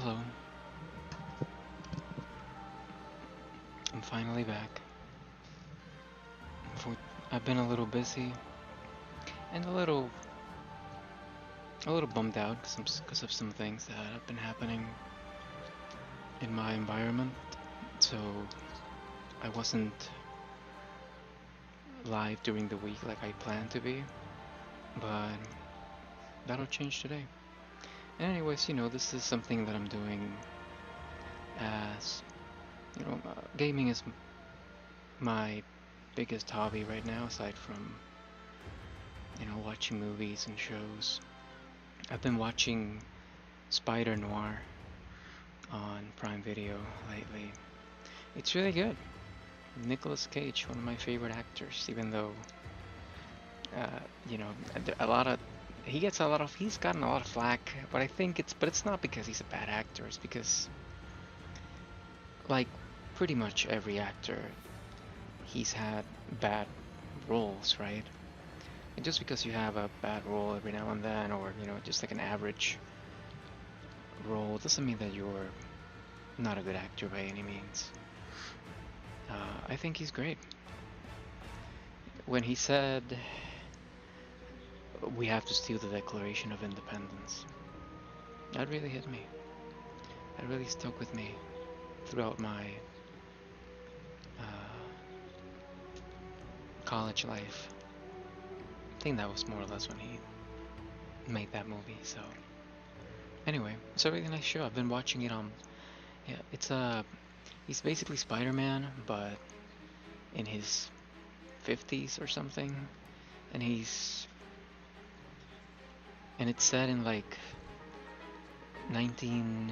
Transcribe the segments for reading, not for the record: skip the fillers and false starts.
Hello, I'm finally back. For, I've been a little busy and a little bummed out because of some things that have been happening in my environment. So I wasn't live during the week like I planned to be, but that'll change today. Anyways, this is something that I'm doing as, gaming is my biggest hobby right now, aside from, watching movies and shows. I've been watching Spider Noir on Prime Video lately. It's really good. Nicolas Cage, one of my favorite actors, even though, uh, you know, a lot of he's gotten a lot of flack, but it's not because he's a bad actor. It's because, like, pretty much every actor, he's had bad roles, right? And just because you have a bad role every now and then, or just like an average role, doesn't mean that you're not a good actor by any means. I think he's great. When he said we have to steal the Declaration of Independence, that really hit me. That really stuck with me throughout my uh, college life. I think that was more or less when he made that movie. So anyway, it's a really nice show. I've been watching it on. Yeah, he's basically Spider-Man, but in his 50s or something, and it's set in like 19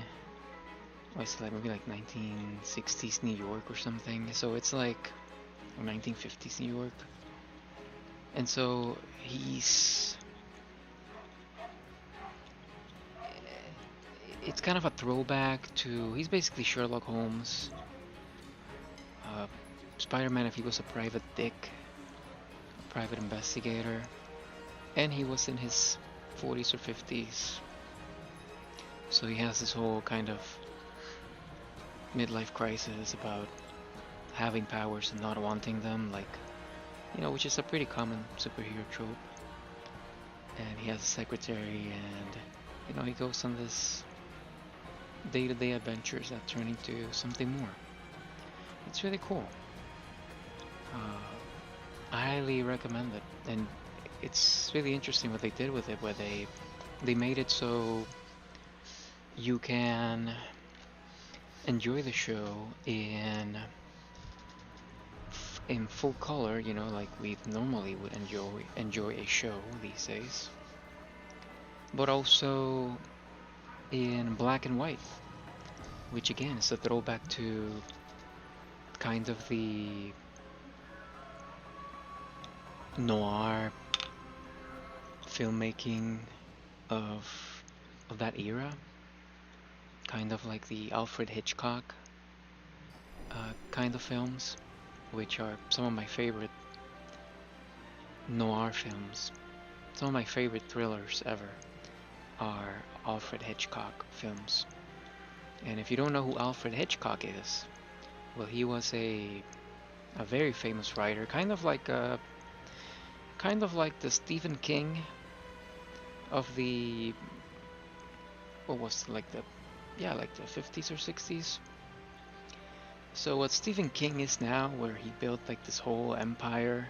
what's it, like maybe like 1960s New York or something. So it's like, or 1950s New York, and so it's kind of a throwback to, he's basically Sherlock Holmes, uh, Spider-Man if he was a private dick, a private investigator, and he was in his 40s or 50s. So he has this whole kind of midlife crisis about having powers and not wanting them, like, which is a pretty common superhero trope. And he has a secretary, and he goes on this day-to-day adventures that turn into something more. It's really cool. I highly recommend it, and it's really interesting what they did with it, where they made it so you can enjoy the show in full color, like we normally would enjoy a show these days, but also in black and white, which again is a throwback to kind of the noir filmmaking of that era, kind of like the Alfred Hitchcock kind of films, which are some of my favorite noir films. Some of my favorite thrillers ever are Alfred Hitchcock films. And if you don't know who Alfred Hitchcock is, well, he was a very famous writer, kind of like the Stephen King of the, what was it, like the, yeah, like the 50s or 60s. So what Stephen King is now, where he built like this whole empire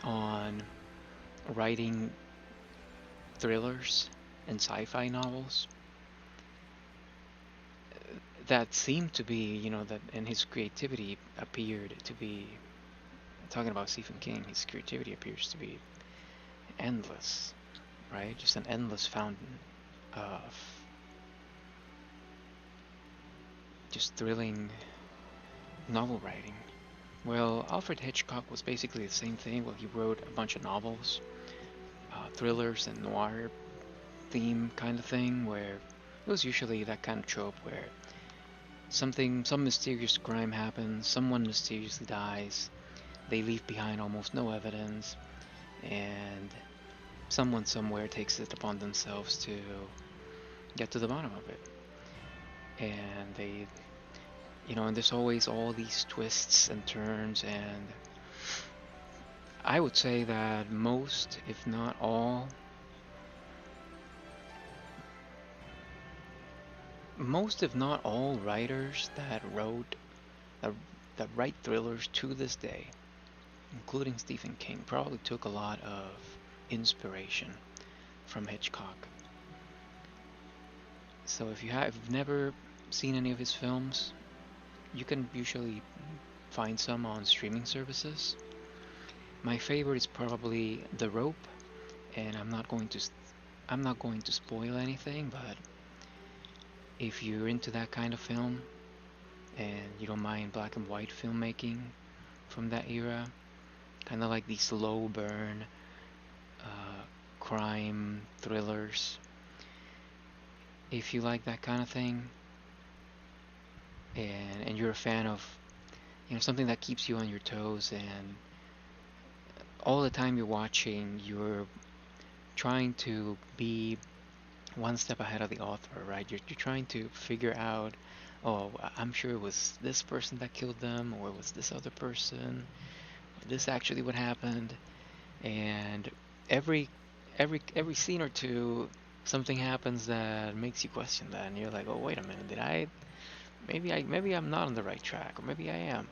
on writing thrillers and sci-fi novels that seem to be, that, and his creativity appeared to be, talking about Stephen King, his creativity appears to be endless, right? Just an endless fountain of just thrilling novel writing. Well, Alfred Hitchcock was basically the same thing. Well, he wrote a bunch of novels, thrillers and noir theme kind of thing, where it was usually that kind of trope where some mysterious crime happens, someone mysteriously dies, they leave behind almost no evidence, and someone somewhere takes it upon themselves to get to the bottom of it. and and there's always all these twists and turns, and I would say that most if not all writers that, that write thrillers to this day, including Stephen King, probably took a lot of inspiration from Hitchcock. So if you've never seen any of his films, you can usually find some on streaming services. My favorite is probably The Rope, and I'm not going to spoil anything, but if you're into that kind of film and you don't mind black and white filmmaking from that era, kind of like the slow burn crime thrillers, if you like that kind of thing, and you're a fan of something that keeps you on your toes, and all the time you're watching, you're trying to be one step ahead of the author, right? You're trying to figure out, oh, I'm sure it was this person that killed them, or it was this other person, or this actually what happened, and every every scene or two, something happens that makes you question that, and you're like, oh, wait a minute, maybe I'm not on the right track, or maybe I am,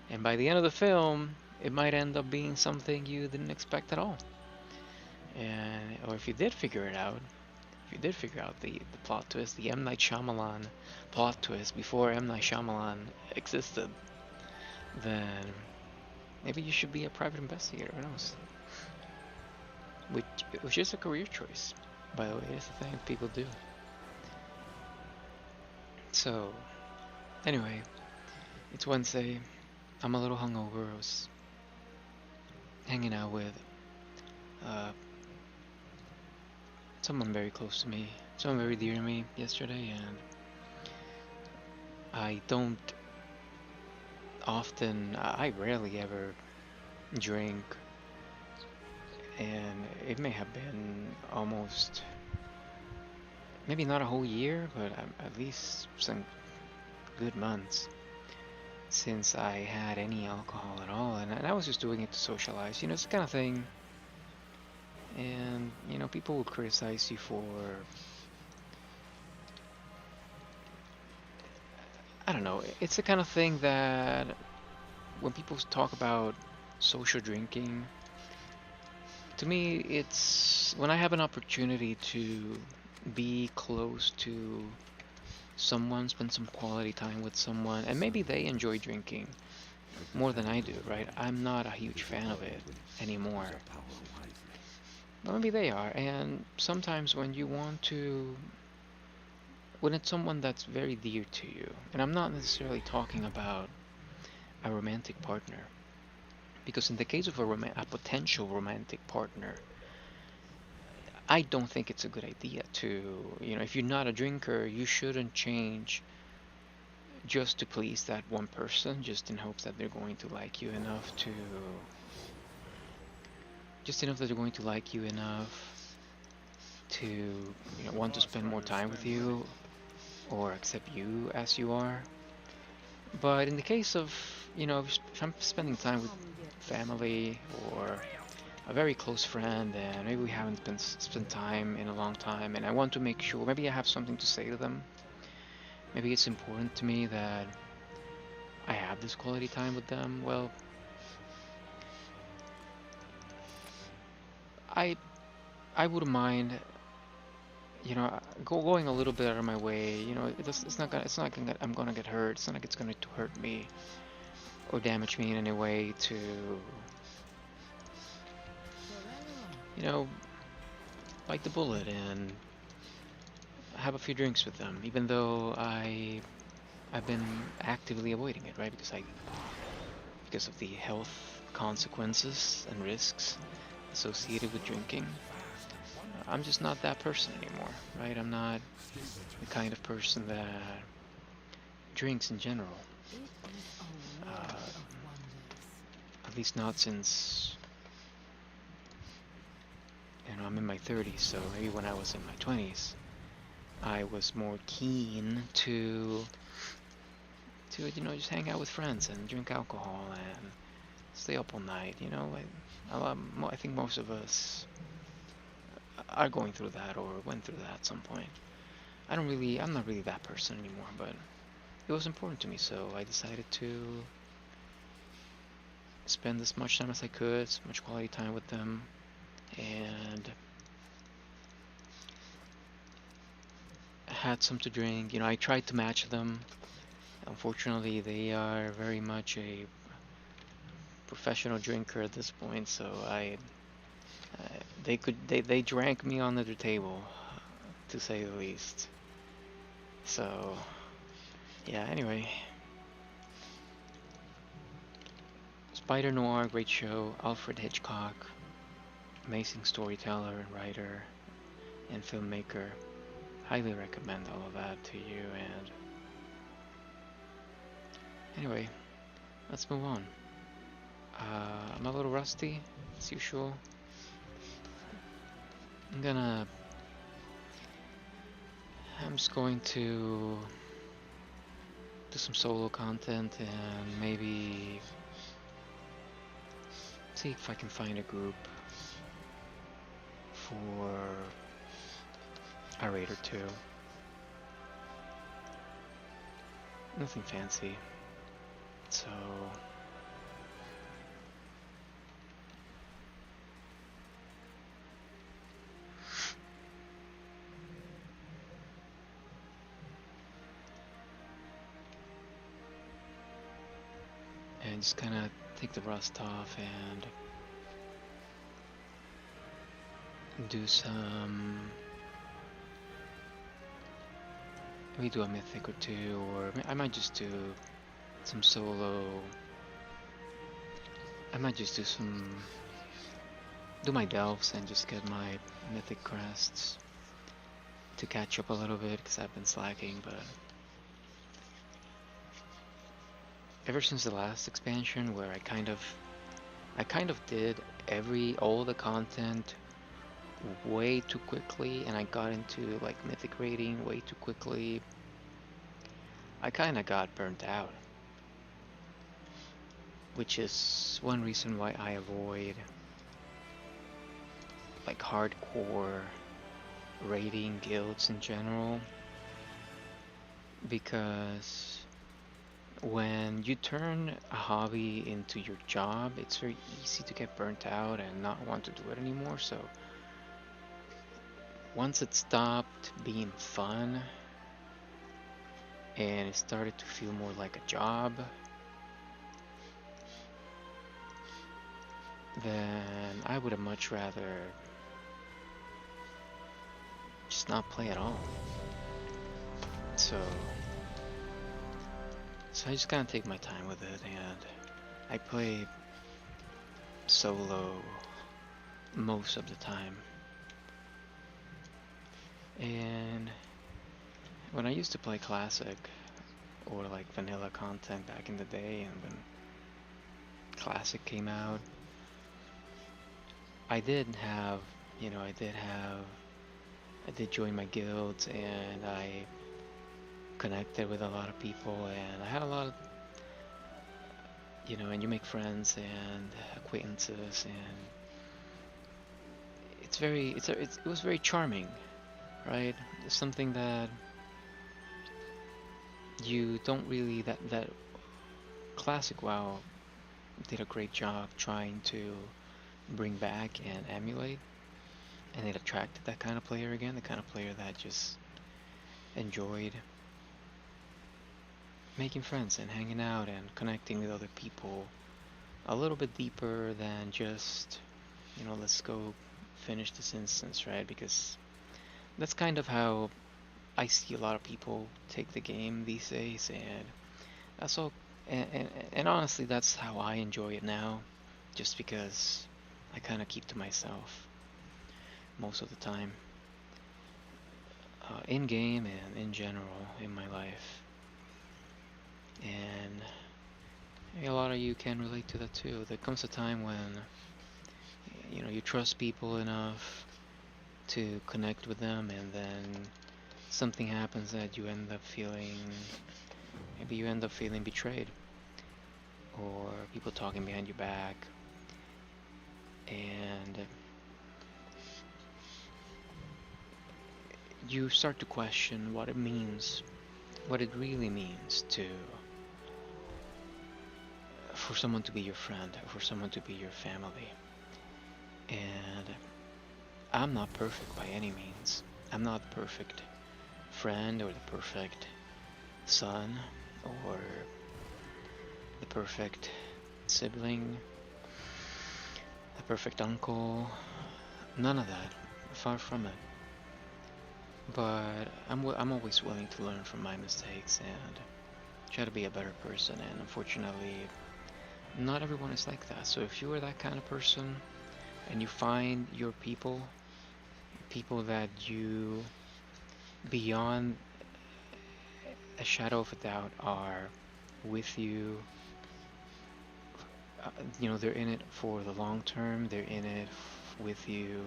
and by the end of the film, it might end up being something you didn't expect at all, and or if you did figure it out. If you did figure out the plot twist, the M. Night Shyamalan plot twist before M. Night Shyamalan existed, then maybe you should be a private investigator, who knows? Which is a career choice, by the way. It's the thing people do. So, anyway, it's Wednesday. I'm a little hungover. I was hanging out with uh, someone very close to me, someone very dear to me yesterday, and I rarely ever drink, and it may have been almost, maybe not a whole year, but at least some good months since I had any alcohol at all, and I was just doing it to socialize. It's the kind of thing, and people will criticize you for, I don't know, it's the kind of thing that when people talk about social drinking, to me, it's when I have an opportunity to be close to someone, spend some quality time with someone, and maybe they enjoy drinking more than I do, right? I'm not a huge fan of it anymore. But maybe they are, and sometimes when it's someone that's very dear to you, and I'm not necessarily talking about a romantic partner, because in the case of a potential romantic partner, I don't think it's a good idea to, if you're not a drinker, you shouldn't change just to please that one person, just in hopes that they're going to like you enough to, want to spend more time with you or accept you as you are. But in the case of, if I'm spending time with family or a very close friend, and maybe we haven't spent time in a long time, and I want to make sure, maybe I have something to say to them. Maybe it's important to me that I have this quality time with them. Well, I I wouldn't mind, going a little bit out of my way. It's not gonna, I'm gonna get hurt. It's not like it's gonna hurt me or damage me in any way to, you know, bite the bullet and have a few drinks with them, even though I've been actively avoiding it, right? Because of the health consequences and risks associated with drinking. I'm just not that person anymore, right? I'm not the kind of person that drinks in general. Uh, at least not since, I'm in my 30s, so maybe when I was in my 20s. I was more keen to just hang out with friends and drink alcohol and stay up all night. Like I think most of us are going through that or went through that at some point. I'm not really that person anymore, but it was important to me, so I decided to spend as much time as I could, as much quality time with them, and had some to drink. I tried to match them. Unfortunately, they are very much a professional drinker at this point, so they drank me under the table, to say the least. So yeah. Anyway, Spider Noir, great show. Alfred Hitchcock, amazing storyteller and writer and filmmaker. Highly recommend all of that to you. And anyway, let's move on. I'm a little rusty, as usual. I'm just going to do some solo content and maybe see if I can find a group for a raid or two. Nothing fancy. So and just kind of take the rust off and do maybe do a mythic or two, or I might just do some solo. I might just do my delves and just get my mythic crests to catch up a little bit, because I've been slacking. But ever since the last expansion, where I kind of did all the content way too quickly, and I got into like mythic raiding way too quickly, I kind of got burnt out, which is one reason why I avoid like hardcore raiding guilds in general, because when you turn a hobby into your job, it's very easy to get burnt out and not want to do it anymore. So once it stopped being fun and it started to feel more like a job, then I would have much rather just not play at all. So I just kind of take my time with it, and I play solo most of the time. And when I used to play classic or like vanilla content back in the day, and when classic came out, I did join my guilds, and I connected with a lot of people, and I had a lot of, and you make friends and acquaintances, and it was very charming, right? It's something that you don't really, that classic WoW did a great job trying to bring back and emulate, and it attracted that kind of player again, the kind of player that just enjoyed making friends and hanging out and connecting with other people a little bit deeper than just, let's go finish this instance, right? Because that's kind of how I see a lot of people take the game these days, and that's all. And honestly, that's how I enjoy it now, just because I kind of keep to myself most of the time, in game and in general in my life. And a lot of you can relate to that too. There comes a time when you trust people enough to connect with them, and then something happens that you end up feeling, maybe you end up feeling betrayed, or people talking behind your back, and you start to question what it means, what it really means to for someone to be your friend, for someone to be your family. And I'm not perfect by any means. I'm not the perfect friend or the perfect son or the perfect sibling, the perfect uncle. None of that. Far from it. But I'm always willing to learn from my mistakes and try to be a better person. And unfortunately, not everyone is like that. So if you are that kind of person and you find your people, people that you, beyond a shadow of a doubt, are with you, they're in it for the long term, they're in it with you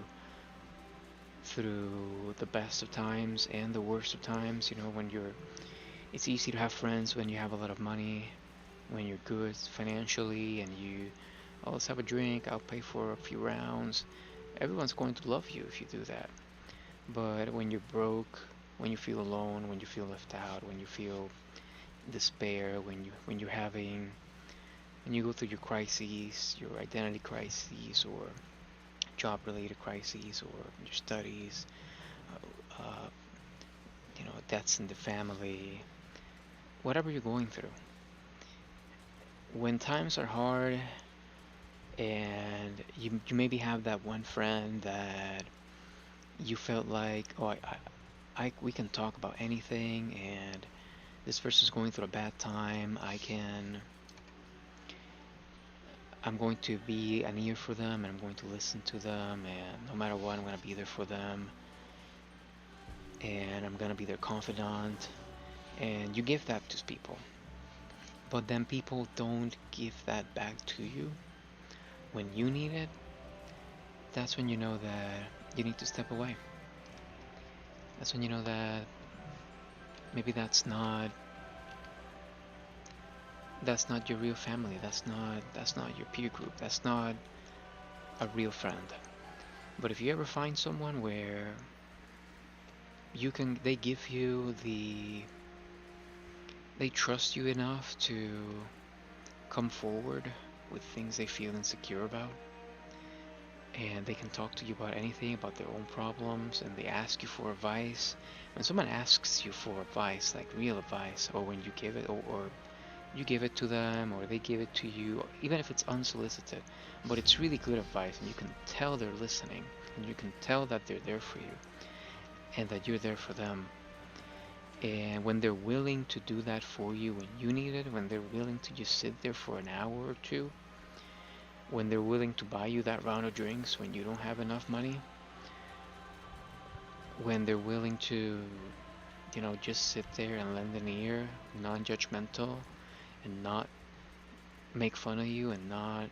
through the best of times and the worst of times. It's easy to have friends when you have a lot of money, when you're good financially, and oh, let's have a drink, I'll pay for a few rounds. Everyone's going to love you if you do that. But when you're broke, when you feel alone, when you feel left out, when you feel despair, when you go through your crises, your identity crises, or job-related crises, or your studies, uh, deaths in the family, whatever you're going through. When times are hard, and you maybe have that one friend that you felt like, oh, we can talk about anything, and this person's going through a bad time. I'm going to be an ear for them, and I'm going to listen to them, and no matter what, I'm going to be there for them, and I'm going to be their confidant. And you give that to people, but then people don't give that back to you when you need it. That's when you know that you need to step away. That's when you know that maybe that's not your real family. That's not your peer group. That's not a real friend. But if you ever find someone where they give you they trust you enough to come forward with things they feel insecure about, and they can talk to you about anything, about their own problems, and they ask you for advice. When someone asks you for advice, like real advice, or when you give it, or you give it to them, or they give it to you, even if it's unsolicited, but it's really good advice, and you can tell they're listening, and you can tell that they're there for you, and that you're there for them. And when they're willing to do that for you when you need it, when they're willing to just sit there for an hour or two, when they're willing to buy you that round of drinks when you don't have enough money, when they're willing to, just sit there and lend an ear, non-judgmental, and not make fun of you, and not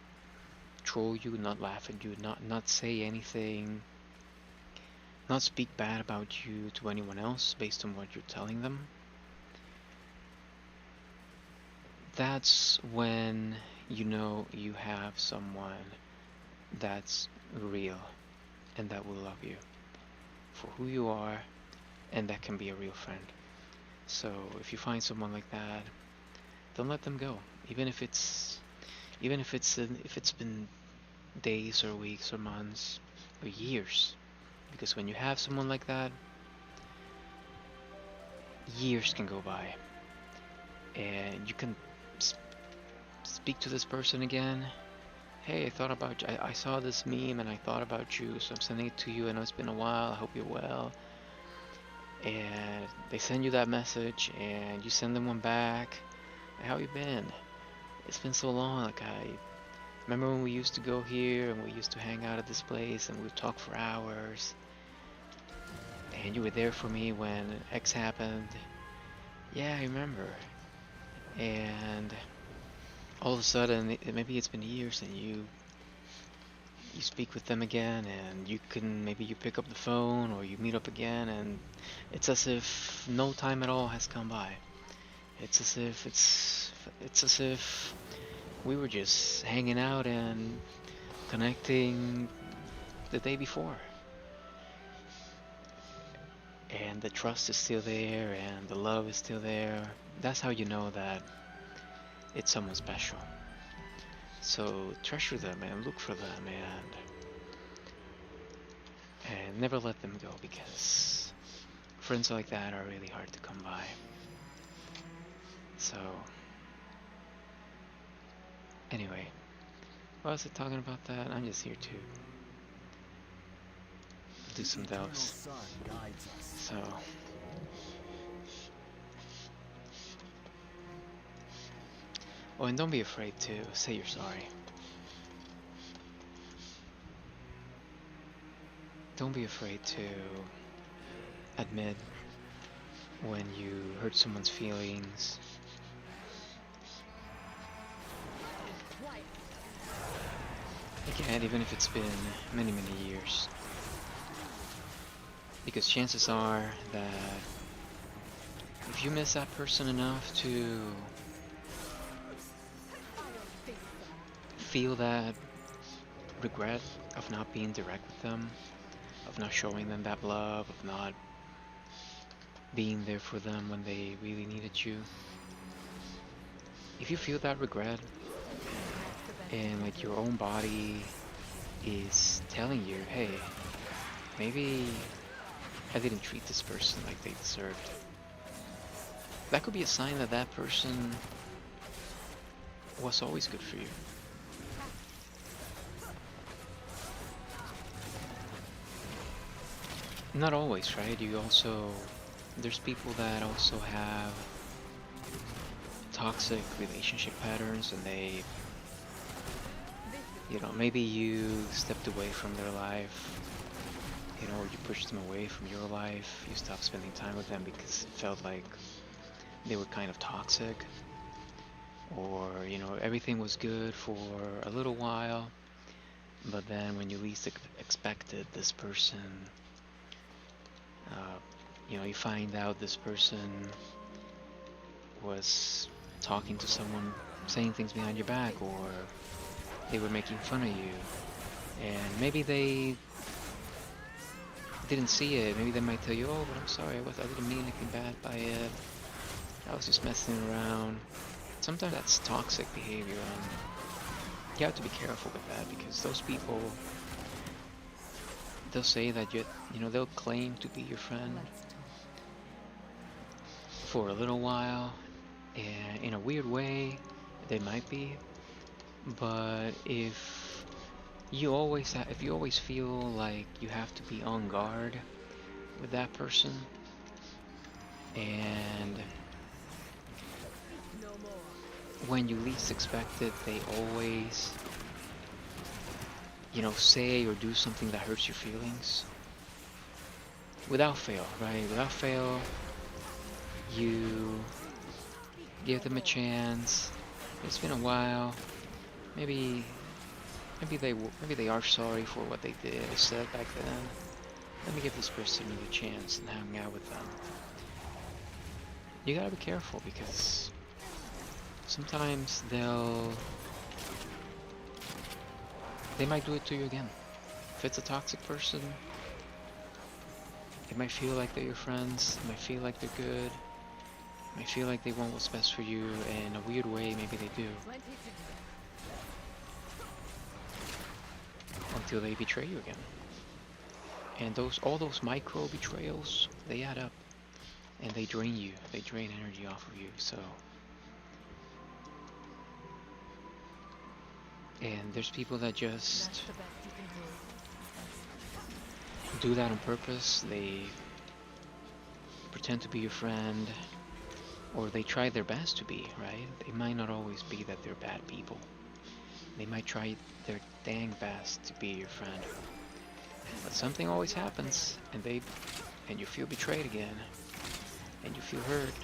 troll you, not laugh at you, not say anything, not speak bad about you to anyone else based on what you're telling them, that's when you know you have someone that's real and that will love you for who you are, and that can be a real friend. So if you find someone like that, don't let them go, if it's been days or weeks or months or years, because when you have someone like that, years can go by, and you can speak to this person again. Hey, I thought about you. I saw this meme and I thought about you, so I'm sending it to you. I know it's been a while. I hope you're well. And they send you that message, and you send them one back. Hey, how you been? It's been so long. Like, I remember when we used to go here and we used to hang out at this place and we'd talk for hours. And you were there for me when X happened. Yeah, I remember. And all of a sudden, maybe it's been years, and you speak with them again, and maybe you pick up the phone or you meet up again, and it's as if no time at all has gone by. It's as if we were just hanging out and connecting the day before. And the trust is still there and the love is still there. That's how you know that it's someone special. So treasure them and look for them, and never let them go, because friends like that are really hard to come by. So anyway, why was I talking about that? I'm just here to do some doves. So oh, and don't be afraid to say you're sorry. Don't be afraid to admit when you hurt someone's feelings. Again, even if it's been many, many years. Because chances are that if you miss that person enough to feel that regret of not being direct with them, of not showing them that love, of not being there for them when they really needed you, if you feel that regret and like your own body is telling you, hey, maybe I didn't treat this person like they deserved, that could be a sign that that person was always good for you. Not always, right? There's people that also have toxic relationship patterns, and they, maybe you stepped away from their life, or you pushed them away from your life, you stopped spending time with them because it felt like they were kind of toxic, or, everything was good for a little while, but then when you least expected this person, you find out this person was talking to someone, saying things behind your back, or they were making fun of you, and maybe they didn't see it. Maybe they might tell you, oh, but I'm sorry, I didn't mean anything bad by it, I was just messing around. Sometimes that's toxic behavior, and you have to be careful with that, because those people, they'll say that they'll claim to be your friend for a little while, and in a weird way they might be, but if you always feel like you have to be on guard with that person, and when you least expect it, they always say or do something that hurts your feelings, without fail, right? Without fail, you give them a chance. It's been a while. Maybe they are sorry for what they did or said back then. Let me give this person another chance and hang out with them. You gotta be careful, because sometimes they might do it to you again. If it's a toxic person, it might feel like they're your friends, it might feel like they're good, it might feel like they want what's best for you, and in a weird way, maybe they do. Until they betray you again. And all those micro betrayals, they add up, and they drain you, they drain energy off of you, so. And there's people that just do that on purpose. They pretend to be your friend, or they try their best to be, right? They might not always be that they're bad people. They might try their dang best to be your friend. But something always happens, and you feel betrayed again, and you feel hurt.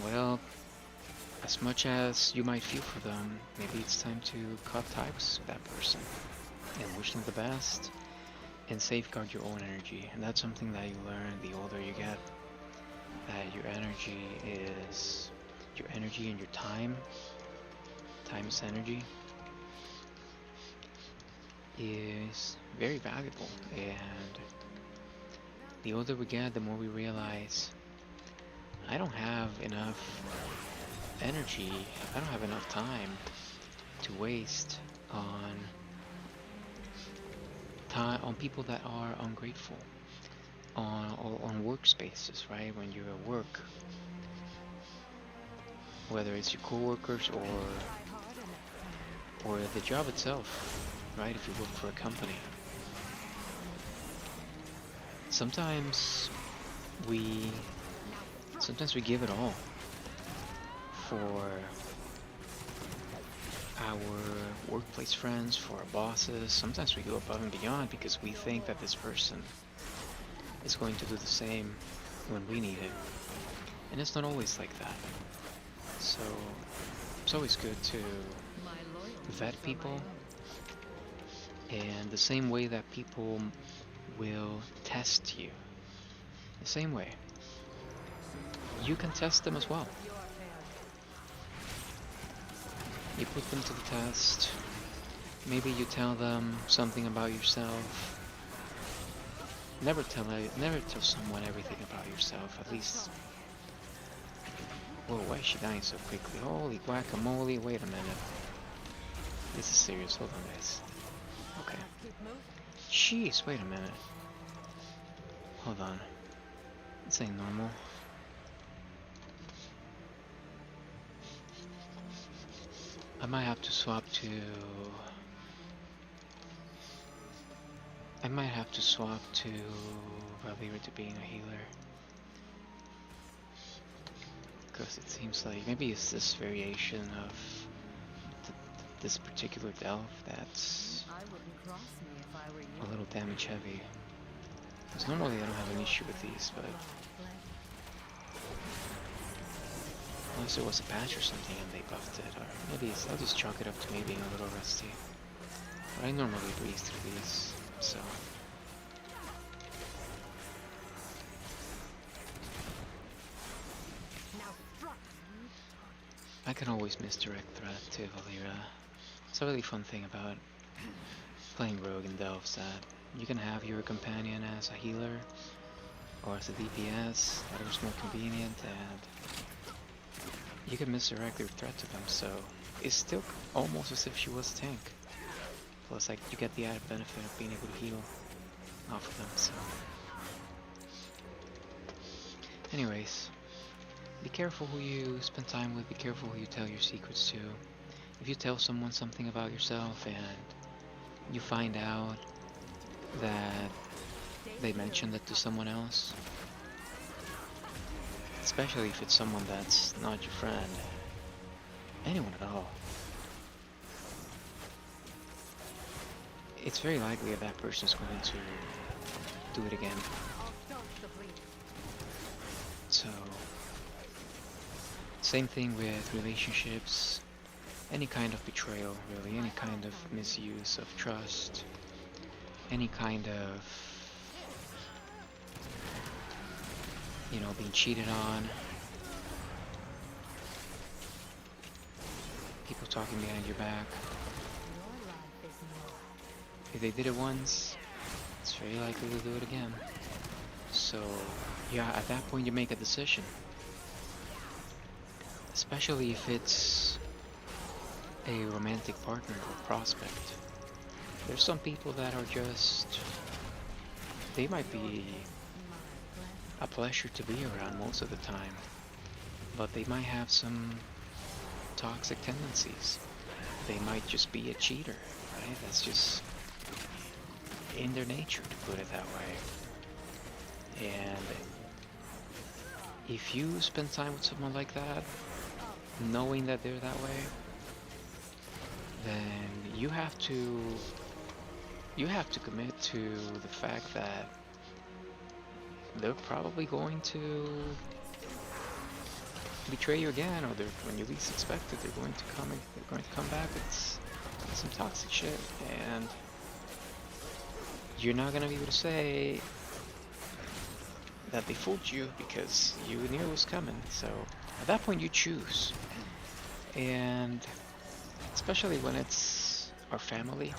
Well, as much as you might feel for them, maybe it's time to cut ties with that person and wish them the best and safeguard your own energy. And that's something that you learn the older you get, that your energy and your time is energy, is very valuable. And the older we get, the more we realize I don't have enough energy, I don't have enough time to waste on people that are ungrateful, on workspaces, right? When you're at work, whether it's your coworkers or the job itself, right? If you work for a company, sometimes we give it all for our workplace friends, for our bosses. Sometimes we go above and beyond because we think that this person is going to do the same when we need it. And it's not always like that. So it's always good to vet people, and the same way that people will test you, the same way you can test them as well. You put them to the test. Maybe you tell them something about yourself. Never tell someone everything about yourself. At least. Whoa, why is she dying so quickly? Holy guacamole! Wait a minute. This is serious. Hold on, guys. Okay. Jeez, wait a minute. Hold on. This ain't normal. I might have to swap to Valera to being a healer. Because it seems like maybe it's this variation of this particular delve that's a little damage heavy. Because normally I don't have an issue with these, but unless it was a patch or something and they buffed it, or maybe I'll just chalk it up to me being a little rusty. But I normally breeze through these, so. I can always misdirect threat to Valera. It's a really fun thing about playing rogue in delves, that you can have your companion as a healer or as a DPS, whatever's more convenient, and you can misdirect your threat to them, so it's still almost as if she was a tank. Plus, like, you get the added benefit of being able to heal off of them, so. Anyways, be careful who you spend time with, be careful who you tell your secrets to. If you tell someone something about yourself and you find out that they mentioned it to someone else, especially if it's someone that's not your friend, anyone at all, it's very likely that that person is going to do it again. So, same thing with relationships, any kind of betrayal, really, any kind of misuse of trust, any kind of, you know, being cheated on, people talking behind your back. If they did it once, it's very likely to do it again. So, yeah, at that point you make a decision. Especially if it's a romantic partner or prospect. There's some people that are just, they might be a pleasure to be around most of the time, but they might have some toxic tendencies. They might just be a cheater, right? That's just in their nature, to put it that way. And if you spend time with someone like that, knowing that they're that way, then you have to commit to the fact that they're probably going to betray you again, or when you least expect it, they're going to come back with some toxic shit, and you're not gonna be able to say that they fooled you because you knew it was coming. So at that point, you choose, and especially when it's our family,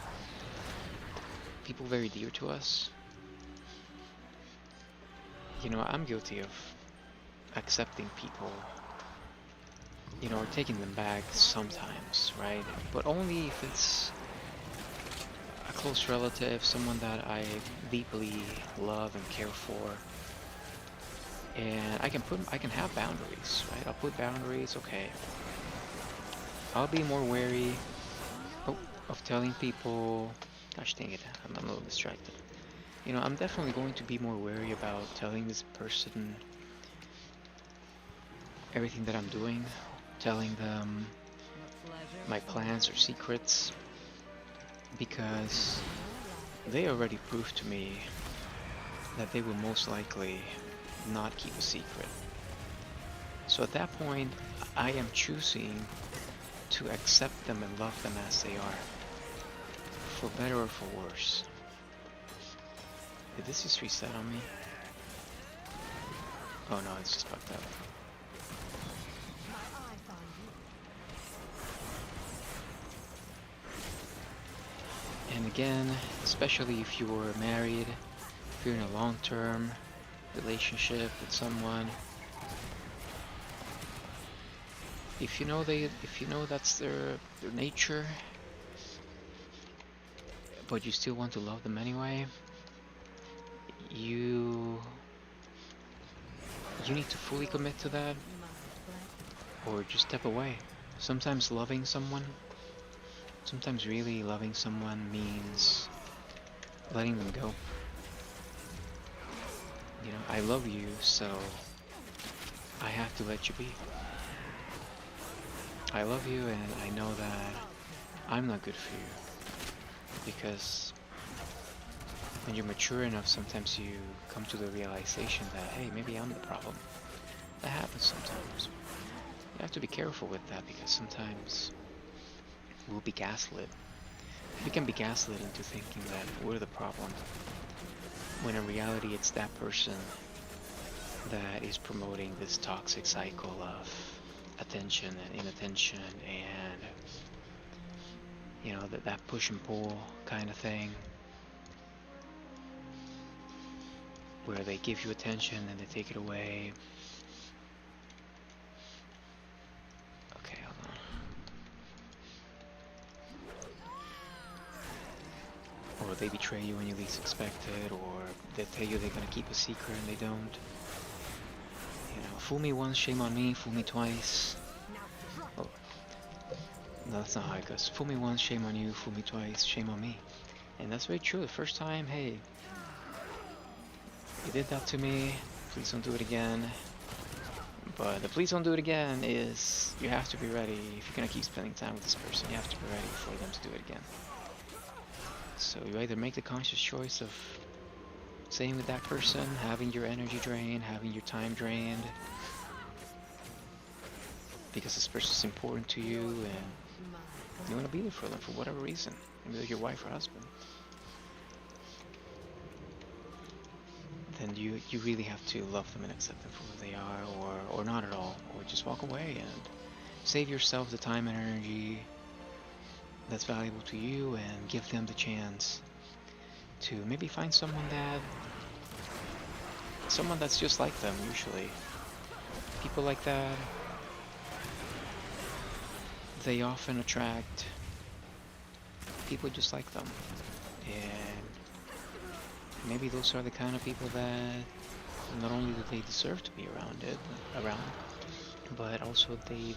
people very dear to us. You know, I'm guilty of accepting people, you know, or taking them back sometimes, right? But only if it's a close relative, someone that I deeply love and care for. And I can have boundaries, right? I'll put boundaries, okay. I'll be more wary of telling people, gosh dang it, I'm a little distracted. You know, I'm definitely going to be more wary about telling this person everything that I'm doing, telling them my plans or secrets, because they already proved to me that they will most likely not keep a secret. So at that point, I am choosing to accept them and love them as they are, for better or for worse. Did this just reset on me? Oh no, it's just fucked up. And again, especially if you're married, if you're in a long-term relationship with someone, if you know that's their nature, but you still want to love them anyway, you need to fully commit to that, or just step away. Sometimes really loving someone means letting them go. You know, I love you, so I have to let you be. I love you, and I know that I'm not good for you. Because when you're mature enough, sometimes you come to the realization that, hey, maybe I'm the problem. That happens sometimes. You have to be careful with that, because sometimes we'll be gaslit. We can be gaslit into thinking that we're the problem, when in reality it's that person that is promoting this toxic cycle of attention and inattention, and you know, that push and pull kind of thing, where they give you attention and they take it away. Okay, hold on. Or they betray you when you least expect it, or they tell you they're gonna keep a secret and they don't. You know, fool me once, shame on me. Fool me twice. Oh, no, that's not how it goes. Fool me once, shame on you. Fool me twice, shame on me. And that's very true. The first time, hey, you did that to me, please don't do it again. But the please don't do it again is, you have to be ready. If you're gonna keep spending time with this person, you have to be ready for them to do it again. So you either make the conscious choice of staying with that person, having your energy drained, having your time drained, because this person's important to you and you want to be there for them for whatever reason. Maybe they're your wife or husband. Then you really have to love them and accept them for who they are, or not at all, or just walk away and save yourself the time and energy that's valuable to you, and give them the chance to maybe find someone that's just like them. Usually people like that, they often attract people just like them, and maybe those are the kind of people that not only do they deserve to be around, but also they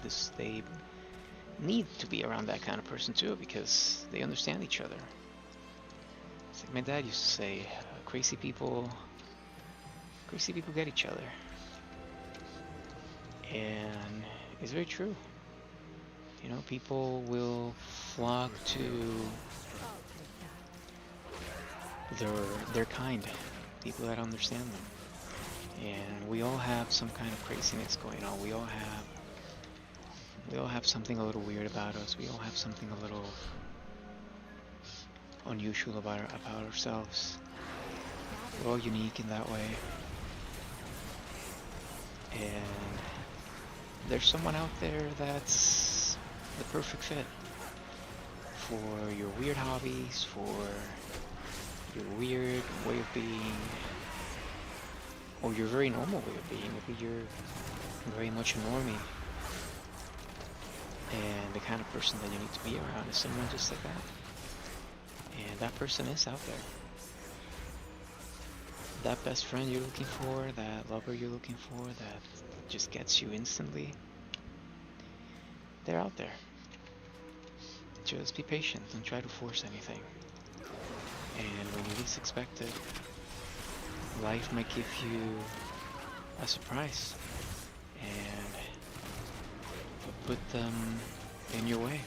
need to be around that kind of person too, because they understand each other. It's like my dad used to say, crazy people get each other. And it's very true. You know, people will flock to their kind, people that understand them. And we all have some kind of craziness going on. We all have We all have something a little weird about us. We all have something a little unusual about ourselves. We're all unique in that way. And there's someone out there that's the perfect fit for your weird hobbies, for your weird way of being, or your very normal way of being. Maybe you're very much a normie, and the kind of person that you need to be around is someone just like that. And that person is out there. That best friend you're looking for, that lover you're looking for, that just gets you instantly, they're out there. Just be patient, don't try to force anything. And when you least expect it, life might give you a surprise and put them in your way.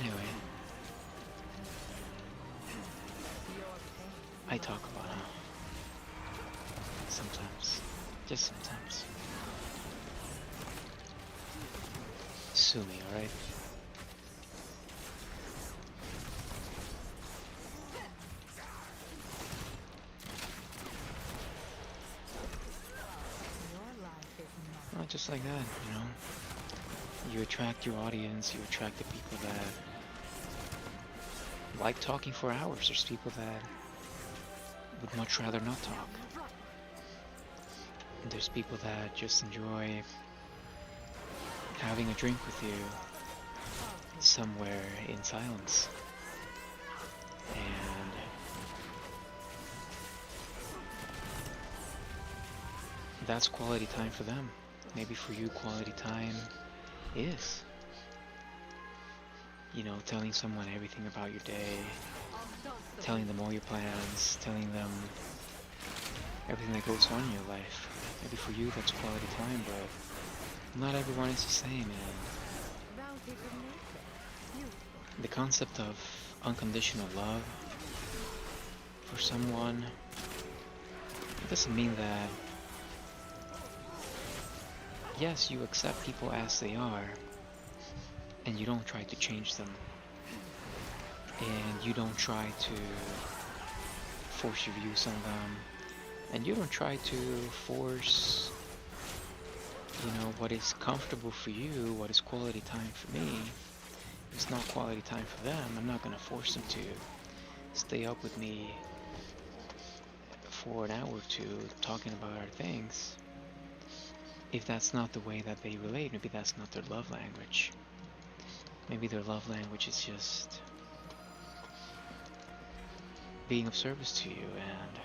Anyway, I talk a lot, huh? Sometimes. Just sometimes. Sue me, alright? Well, just like that, you know? You attract your audience, you attract the people that like talking for hours. There's people that would much rather not talk. And there's people that just enjoy having a drink with you somewhere in silence. And that's quality time for them. Maybe for you, quality time is, you know, telling someone everything about your day, telling them all your plans, telling them everything that goes on in your life. Maybe for you that's quality time, but not everyone is the same. And the concept of unconditional love for someone, it doesn't mean that, yes, you accept people as they are, and you don't try to change them, and you don't try to force your views on them, and you don't try to force, you know, what is comfortable for you, what is quality time for me. It's not quality time for them. I'm not going to force them to stay up with me for an hour or two talking about our things. If that's not the way that they relate, maybe that's not their love language. Maybe their love language is just being of service to you and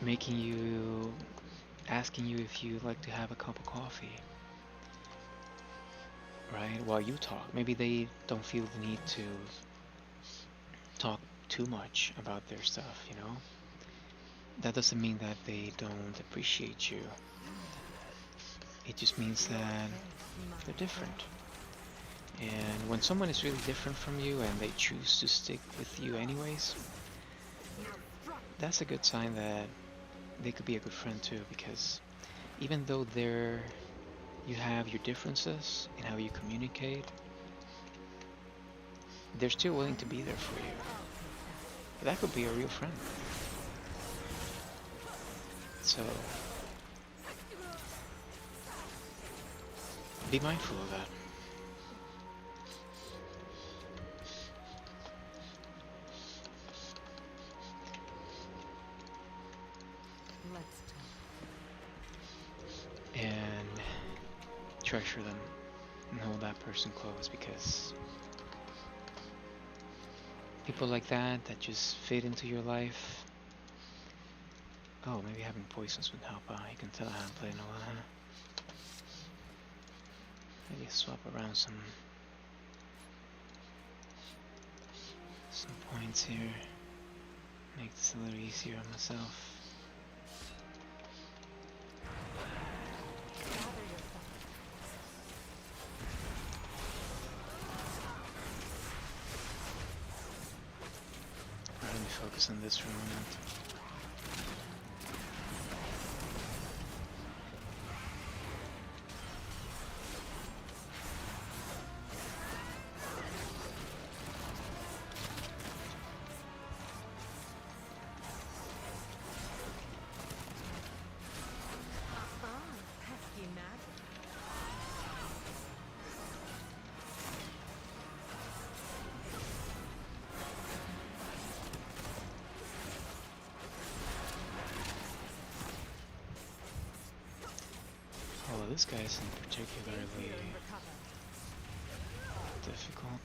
making you, asking you if you'd like to have a cup of coffee, right, while you talk. Maybe they don't feel the need to talk too much about their stuff, you know? That doesn't mean that they don't appreciate you. It just means that they're different. And when someone is really different from you and they choose to stick with you anyways, that's a good sign that they could be a good friend too, because even though you have your differences in how you communicate, they're still willing to be there for you. That could be a real friend. So be mindful of that. And treasure them and hold that person close, because people like that just fit into your life. Oh, maybe having poisons would help. You can tell I haven't played in a while, huh? Maybe swap around some points here. Make this a little easier on myself. focus on this for a moment. Although this guy isn't particularly difficult.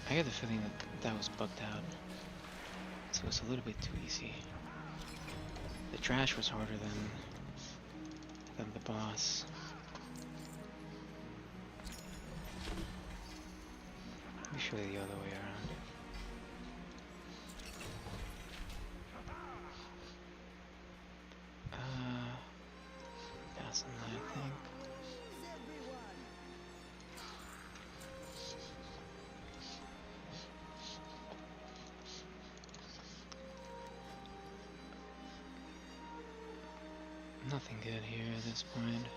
I get the feeling that that was bugged out, so it's a little bit too easy. The trash was harder than the boss. Usually the other way around. Pass on that, I think. Nothing good here at this point.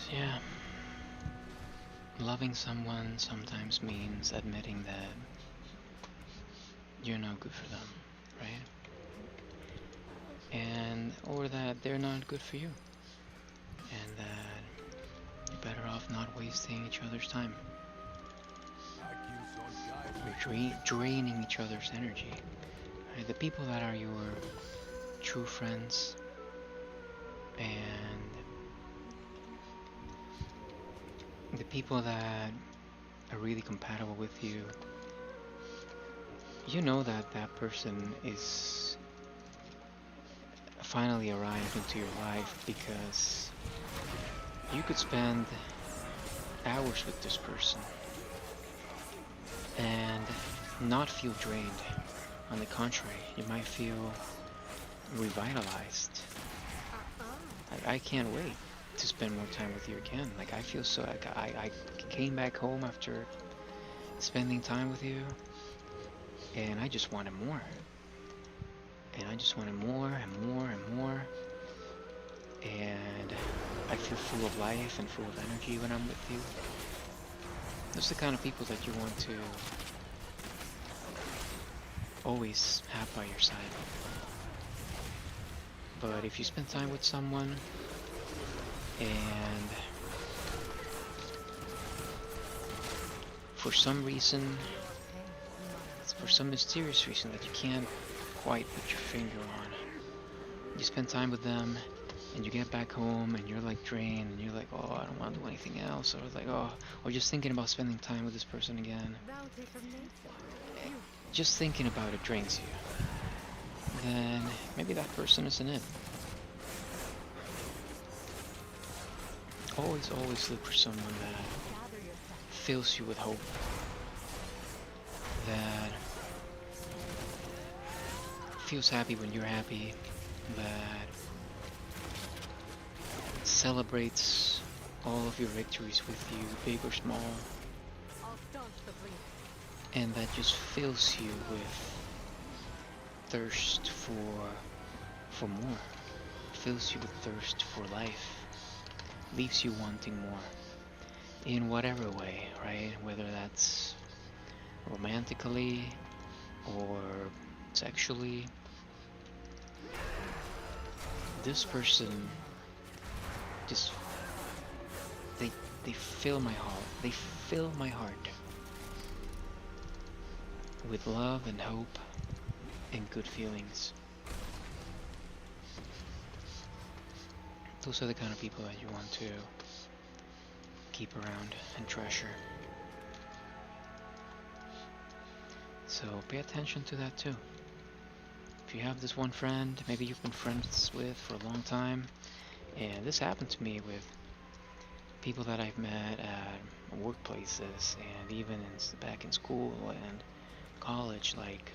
Yeah, loving someone sometimes means admitting that you're not good for them, right? And or that they're not good for you, and that you're better off not wasting each other's time. You're draining each other's energy. Right? The people that are your true friends and the people that are really compatible with you, you know that that person is finally arrived into your life because you could spend hours with this person and not feel drained. On the contrary, you might feel revitalized. I can't wait to spend more time with you again. Like I feel so like I came back home after spending time with you, and I just wanted more. And I just wanted more and more and more. And I feel full of life and full of energy when I'm with you. Those are the kind of people that you want to always have by your side. But if you spend time with someone and for some reason, for some mysterious reason that you can't quite put your finger on, you spend time with them and you get back home and you're like drained and you're like, oh, I don't want to do anything else, or like, oh, or just thinking about spending time with this person again. Just thinking about it drains you. Then maybe that person isn't it. Always look for someone that fills you with hope, that feels happy when you're happy, that celebrates all of your victories with you, big or small, and that just fills you with thirst for more, fills you with thirst for life, leaves you wanting more in whatever way, right? Whether that's romantically or sexually. This person just they fill my heart. They fill my heart with love and hope and good feelings. Those are the kind of people that you want to keep around and treasure. So pay attention to that too. If you have this one friend, maybe you've been friends with for a long time, and this happened to me with people that I've met at workplaces and even back in school and college. Like,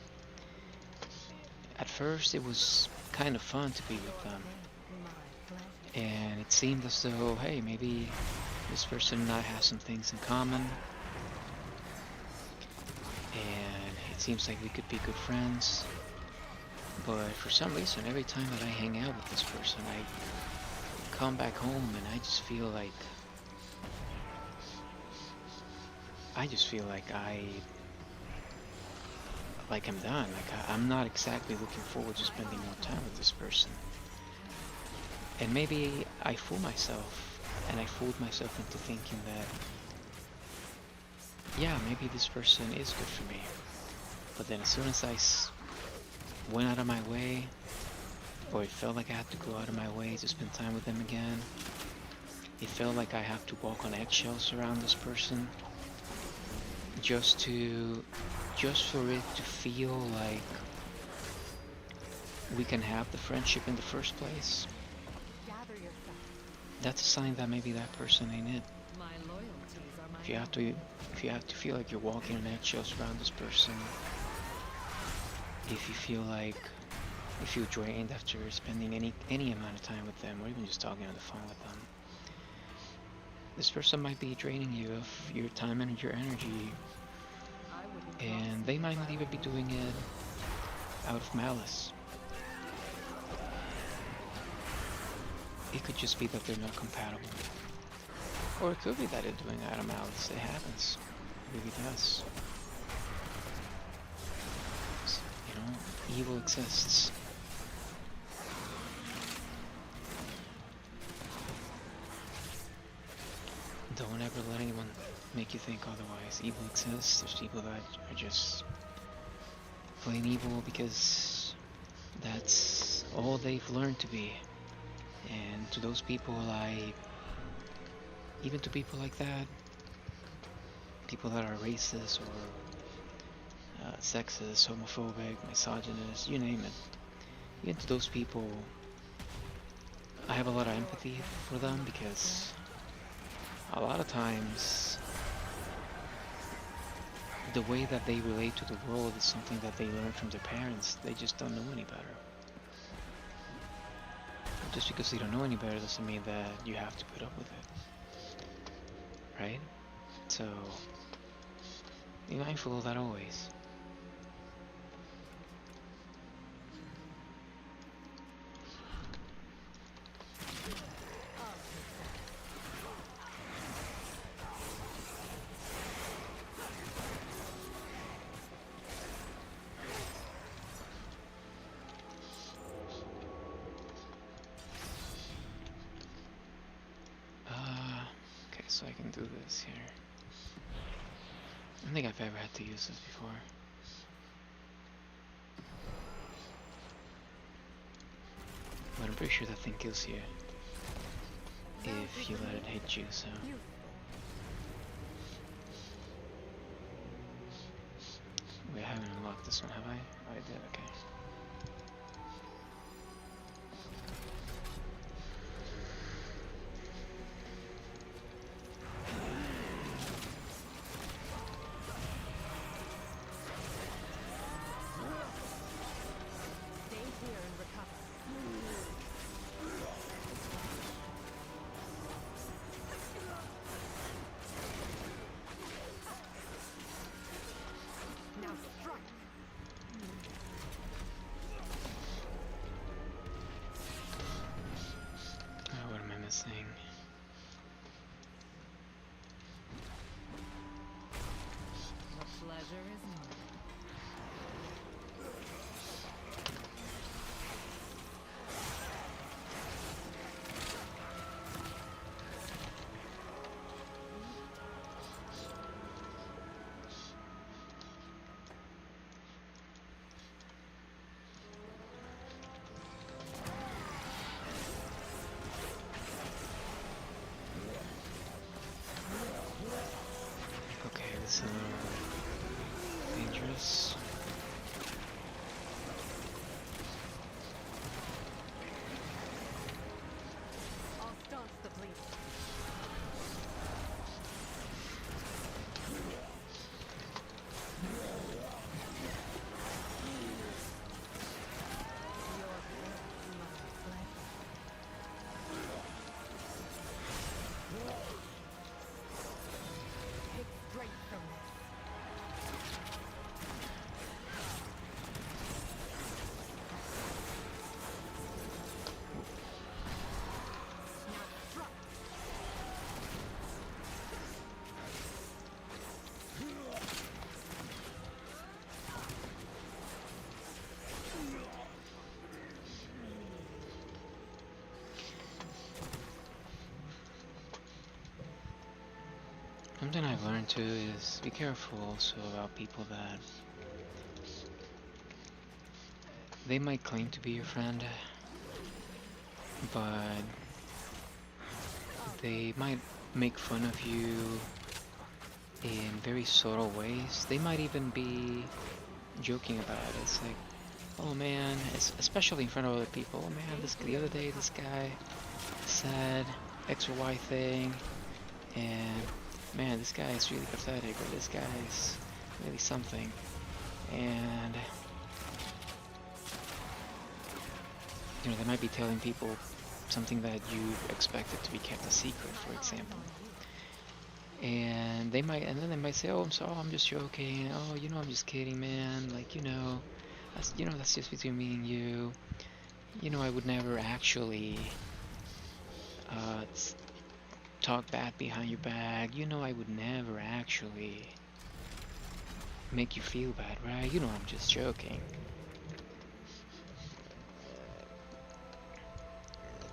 at first it was kind of fun to be with them, and it seemed as though, hey, maybe this person and I have some things in common, and it seems like we could be good friends. But for some reason, every time that I hang out with this person, I come back home and I just feel like I'm done. Like I'm not exactly looking forward to spending more time with this person. And maybe I fool myself, and I fooled myself into thinking that, yeah, maybe this person is good for me. But then as soon as I went out of my way, or it felt like I had to go out of my way to spend time with them again, it felt like I have to walk on eggshells around this person just for it to feel like we can have the friendship in the first place. That's a sign that maybe that person ain't it. If you have to feel like you're walking on eggshells around this person, if you feel drained after spending any amount of time with them, or even just talking on the phone with them, this person might be draining you of your time and your energy, and they might not even be doing it out of malice. It could just be that they're not compatible, or it could be that they're doing it out of malice. It happens, it really does. You know, evil exists. Don't ever let anyone make you think otherwise. Evil exists. There's people that are just plain evil because that's all they've learned to be. And to those people, even to people like that, people that are racist or sexist, homophobic, misogynist, you name it, even to those people, I have a lot of empathy for them because a lot of times the way that they relate to the world is something that they learn from their parents. They just don't know any better. Just because you don't know any better doesn't mean that you have to put up with it, right? So, be mindful of that always. Okay, so I can do this here. I don't think I've ever had to use this before. But I'm pretty sure that thing kills you if you let it hit you, so... Wait, I haven't unlocked this one, have I? Oh, I did, okay. Oh, what am I missing? The pleasure is mine. Okay, this is a little dangerous. I'll staunch the bleeding. Take straight from this. Now strike. Something I've learned too is be careful also about people that they might claim to be your friend, but they might make fun of you in very subtle ways. They might even be joking about it. It's like, oh man, especially in front of other people. Oh man, the other day this guy said X or Y thing, and man, this guy is really pathetic, or this guy is really something. And you know, they might be telling people something that you expected to be kept a secret, for example. And then they might say, "Oh, I'm sorry, I'm just joking. Oh, you know, I'm just kidding, man. Like, that's just between me and you. You know, I would never actually talk bad behind your back. You know, I would never actually make you feel bad, right? You know, I'm just joking."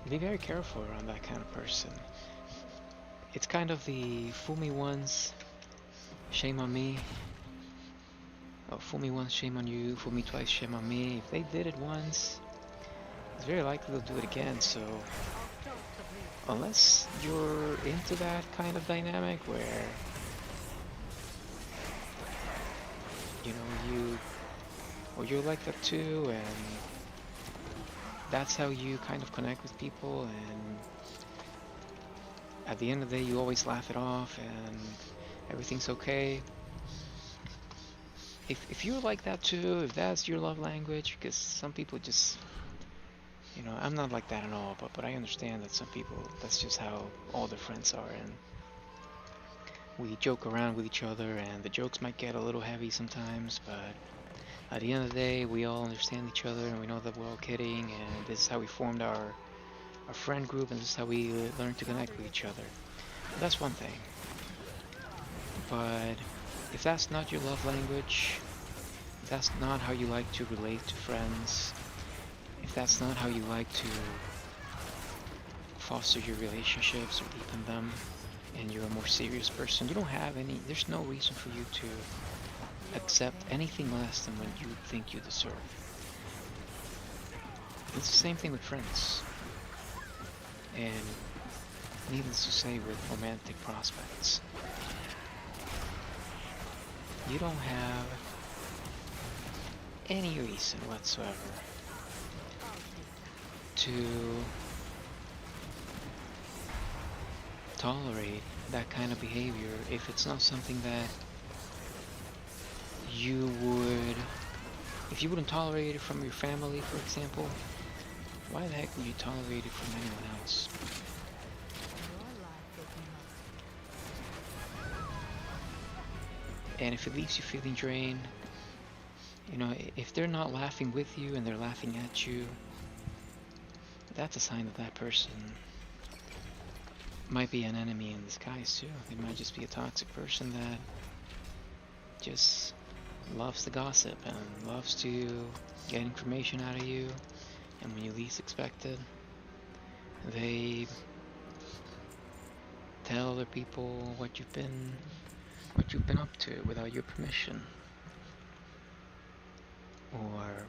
Be very careful around that kind of person. It's kind of the fool me once, shame on me. Oh, fool me once, shame on you. Fool me twice, shame on me. If they did it once, it's very likely they'll do it again. So, unless you're into that kind of dynamic where, you know, you're like that too, and that's how you kind of connect with people, and at the end of the day you always laugh it off and everything's okay. If you're like that too, if that's your love language, because some people just, I'm not like that at all, but I understand that some people, that's just how all their friends are, and we joke around with each other, and the jokes might get a little heavy sometimes, but at the end of the day, we all understand each other, and we know that we're all kidding, and this is how we formed our friend group, and this is how we learn to connect with each other. That's one thing. But if that's not your love language, if that's not how you like to relate to friends, if that's not how you like to foster your relationships or deepen them, and you're a more serious person, there's no reason for you to accept anything less than what you think you deserve. It's the same thing with friends. And needless to say, with romantic prospects, you don't have any reason whatsoever to tolerate that kind of behavior if it's not something that if you wouldn't tolerate it from your family, for example, why the heck would you tolerate it from anyone else? And if it leaves you feeling drained, if they're not laughing with you and they're laughing at you, that's a sign that that person might be an enemy in disguise too. They might just be a toxic person that just loves to gossip and loves to get information out of you, and when you least expect it, they tell other people what you've been up to without your permission. Or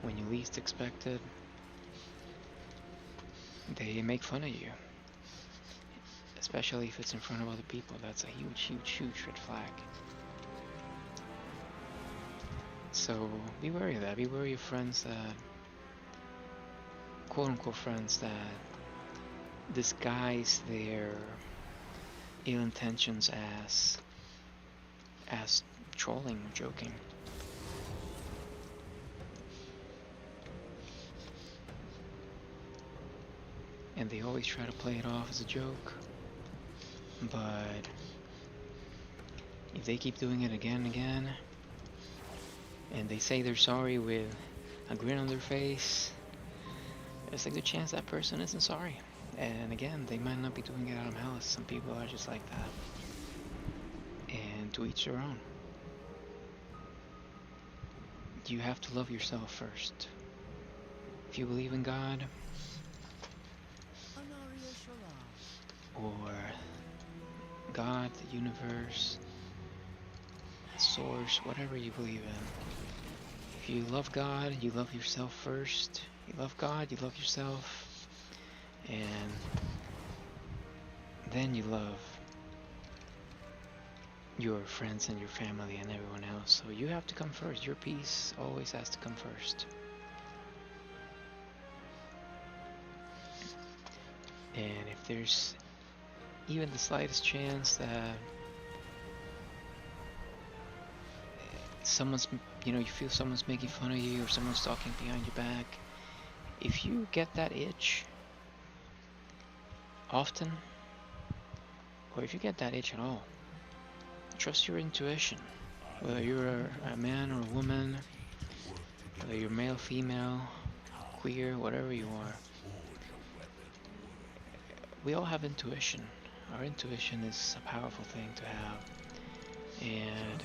when you least expect it, they make fun of you. Especially if it's in front of other people. That's a huge, huge, huge red flag. So be wary of that. Be wary of friends that, quote-unquote friends, that disguise their ill intentions as trolling or joking. And they always try to play it off as a joke. But if they keep doing it again and again, and they say they're sorry with a grin on their face, there's a good chance that person isn't sorry. And again, they might not be doing it out of malice. Some people are just like that. And to each their own. You have to love yourself first. If you believe in God, or God, the universe, source, whatever you believe in. If you love God, you love yourself first. You love God, you love yourself. And then you love your friends and your family and everyone else. So you have to come first. Your peace always has to come first. And if there's even the slightest chance that you feel someone's making fun of you or someone's talking behind your back, if you get that itch often, or if you get that itch at all, trust your intuition. Whether you're a man or a woman, whether you're male, female, queer, whatever you are, we all have intuition. Our intuition is a powerful thing to have. And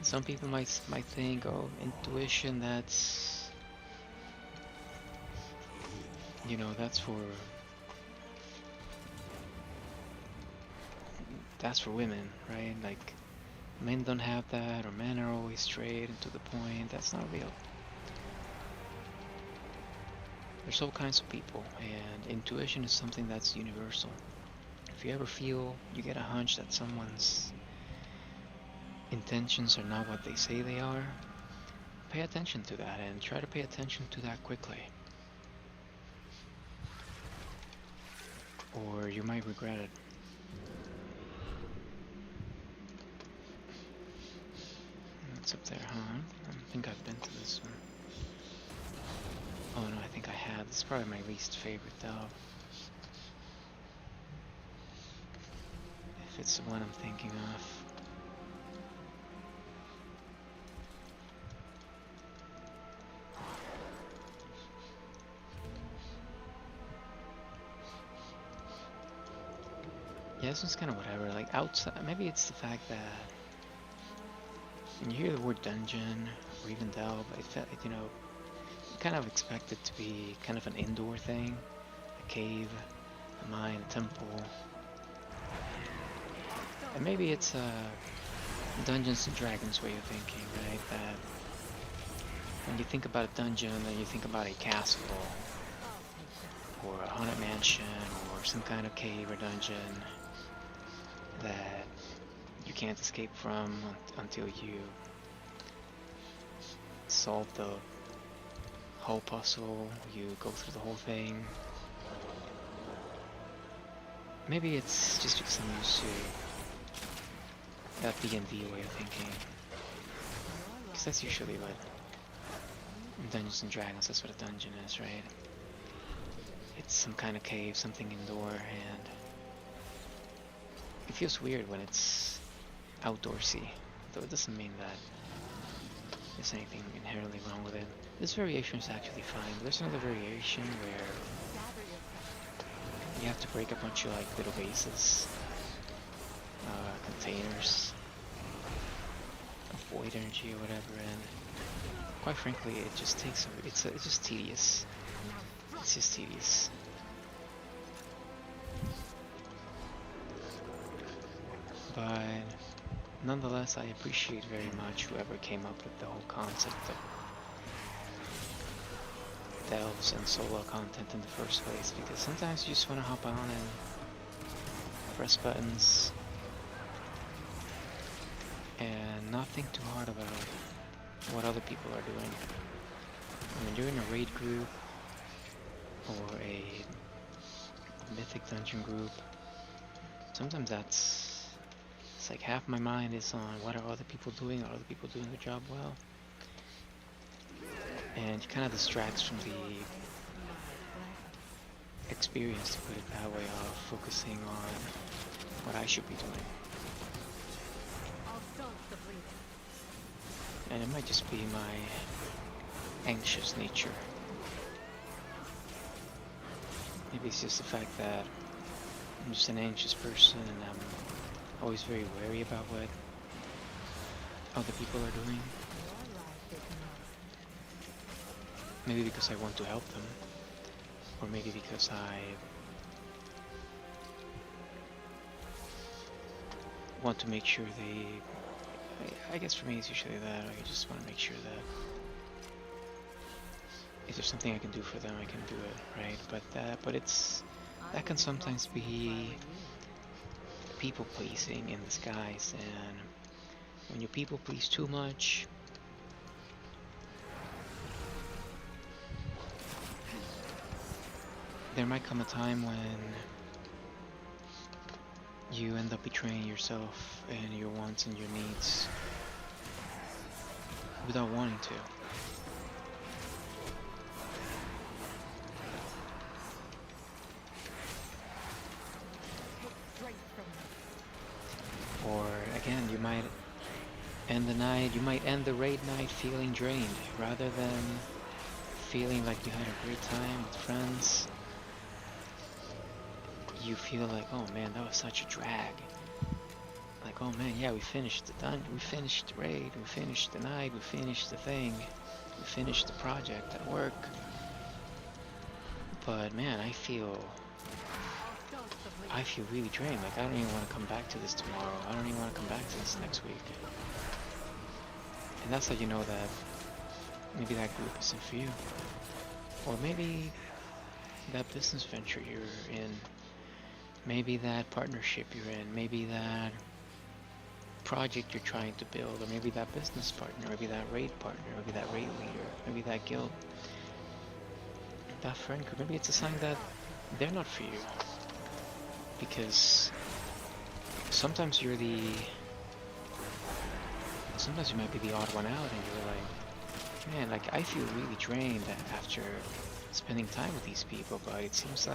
some people might think, oh, intuition, that's for women, right? Like, men don't have that, or men are always straight and to the point. That's not real. There's all kinds of people, and intuition is something that's universal. If you ever feel, you get a hunch that someone's intentions are not what they say they are, pay attention to that, and try to pay attention to that quickly. or you might regret it. What's up there, huh? I don't think I've been to this one. Oh no, I think I have. This is probably my least favorite though. If it's the one I'm thinking of. Yeah, this one's kind of whatever. Like outside, maybe it's the fact that when you hear the word dungeon or even delve, it felt, you kind of expect it to be kind of an indoor thing, a cave, a mine, a temple, and maybe it's a Dungeons and Dragons way of thinking, right? That when you think about a dungeon, then you think about a castle or a haunted mansion or some kind of cave or dungeon that you can't escape from until you solve the whole puzzle, you go through the whole thing. Maybe it's just because I'm used to that D&D way of thinking. Because that's usually what in Dungeons and Dragons, that's what a dungeon is, right? It's some kind of cave, something indoor, and it feels weird when it's outdoorsy, though it doesn't mean that there's anything inherently wrong with it. This variation is actually fine. There's another variation where you have to break a bunch of like little vases, containers of void energy or whatever, and quite frankly, it just takes. It's just tedious. It's just tedious. But nonetheless, I appreciate very much whoever came up with the whole concept of delves and solo content in the first place, because sometimes you just want to hop on and press buttons and not think too hard about what other people are doing. When you're in a raid group or a mythic dungeon group, sometimes it's like half my mind is on what are other people doing, are other people doing their job well? And it kind of distracts from the experience, to put it that way, of focusing on what I should be doing. And it might just be my anxious nature. Maybe it's just the fact that I'm just an anxious person and I'm always very wary about what other people are doing. Maybe because I want to help them, or maybe because I want to make sure I guess for me it's usually that I just want to make sure that if there's something I can do for them, I can do it, right? But that can sometimes be people pleasing in disguise, and when you people please too much, there might come a time when you end up betraying yourself and your wants and your needs without wanting to. Or again, you might end the raid night feeling drained rather than feeling like you had a great time with friends. You feel like, oh man, that was such a drag. Like, oh man, yeah, we finished the raid, we finished the night, we finished the thing, we finished the project at work. But man, I feel really drained. Like, I don't even want to come back to this tomorrow. I don't even want to come back to this next week. And that's how you know that maybe that group isn't for you. Or maybe that business venture you're in, maybe that partnership you're in, maybe that project you're trying to build, or maybe that business partner, maybe that raid partner, maybe that raid leader, maybe that guild, that friend group, maybe it's a sign that they're not for you. because sometimes sometimes you might be the odd one out, and you're like, man, like I feel really drained after spending time with these people, but it seems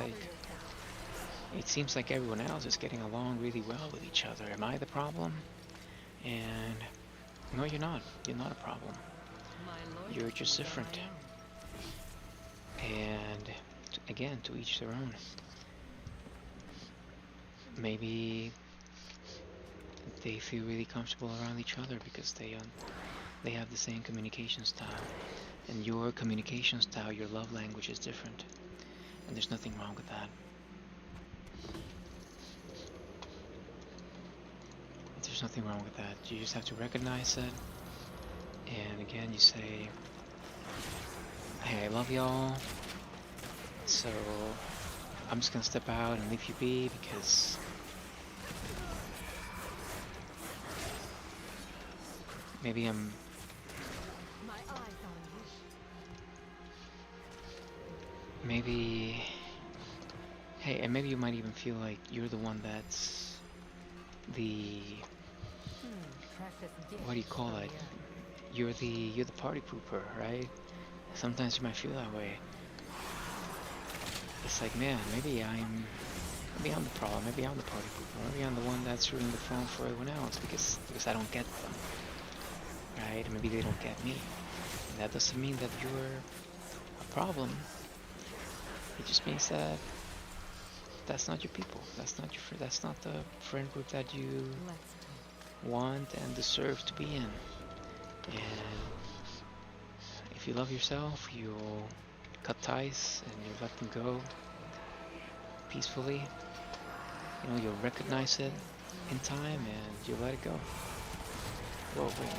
like everyone else is getting along really well with each other. Am I the problem? And no, you're not. You're not a problem. You're just different. And again, to each their own. Maybe they feel really comfortable around each other because they have the same communication style. And your communication style, your love language is different. And there's nothing wrong with that. There's nothing wrong with that. You just have to recognize it. And again, you say, hey, I love y'all. So I'm just gonna step out and leave you be because maybe I'm maybe hey, and maybe you might even feel like you're the one that's the what do you call it? You're the party pooper, right? Sometimes you might feel that way. It's like, man, maybe I'm the problem, maybe I'm the party pooper, maybe I'm the one that's ruining the fun for everyone else because I don't get them. Right? Maybe they don't get me. And that doesn't mean that you're a problem. It just means that that's not your people. That's not the friend group that you want and deserve to be in. And if you love yourself, you'll cut ties and you let them go peacefully. You know, you'll recognize it in time and you let it go. Whoa, wait a minute.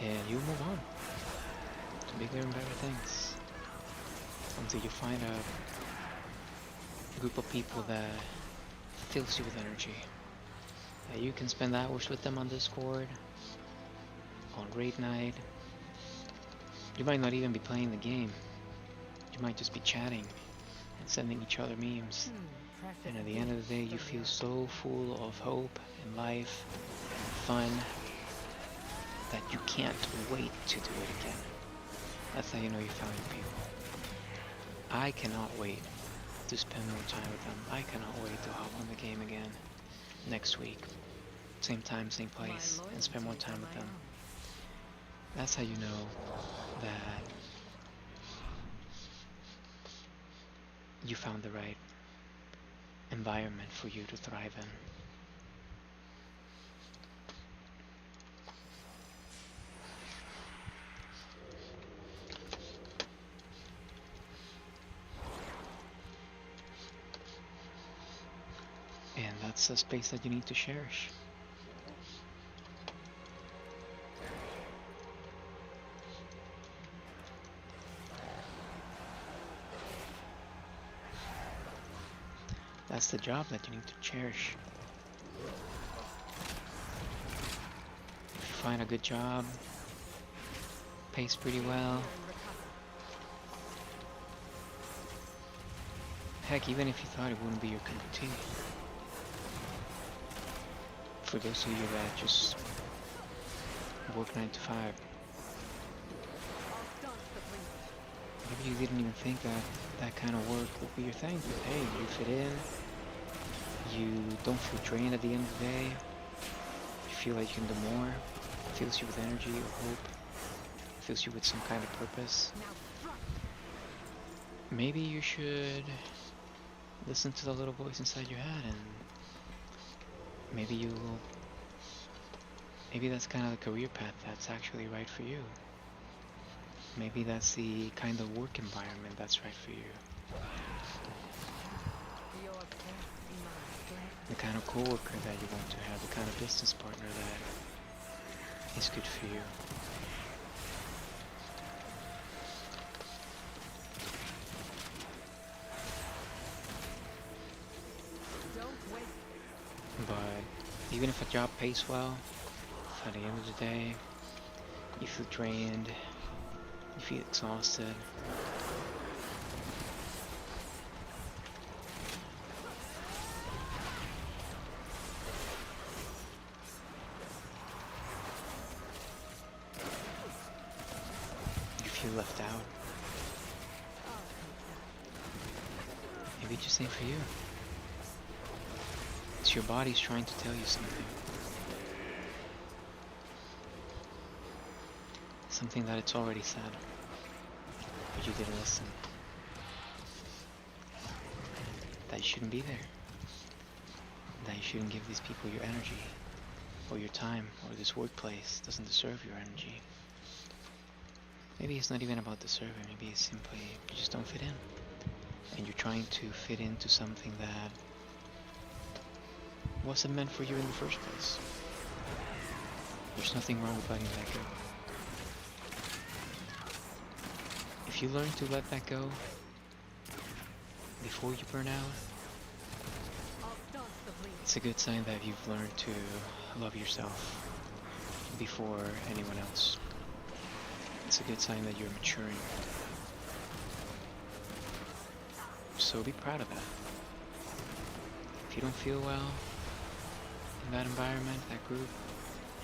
And you move on to bigger and better things until you find a group of people that fills you with energy. That you can spend hours with them on Discord, on raid night. You might not even be playing the game. You might just be chatting and sending each other memes. And at the end of the day, you feel so full of hope and life and fun that you can't wait to do it again. That's how you know you found your people. I cannot wait to spend more time with them. I cannot wait to hop on the game again next week. Same time, same place, and spend more time with them. That's how you know that you found the right environment for you to thrive in. And that's a space that you need to cherish. That's the job that you need to cherish. If you find a good job, pays pretty well, heck, even if you thought it wouldn't be your cup of tea, for those of you that just work 9 to 5, maybe you didn't even think that that kind of work would be your thing, but hey, you fit in, you don't feel drained at the end of the day, you feel like you can do more, it fills you with energy or hope, it fills you with some kind of purpose. Maybe you should listen to the little voice inside your head and maybe that's kind of the career path that's actually right for you. Maybe that's the kind of work environment that's right for you. The kind of coworker that you want to have, the kind of business partner that is good for you. But even if a job pays well, at the end of the day, you feel drained, You feel exhausted. You feel left out. Maybe it's the same for you. It's your body's trying to tell you something. Something that it's already said, but you didn't listen. That you shouldn't be there. That you shouldn't give these people your energy, or your time, or this workplace doesn't deserve your energy. Maybe it's not even about deserving, maybe it's simply you just don't fit in. And you're trying to fit into something that wasn't meant for you in the first place. There's nothing wrong with letting that go. If you learn to let that go before you burn out, it's a good sign that you've learned to love yourself before anyone else. It's a good sign that you're maturing. So be proud of that. If you don't feel well in that environment, that group,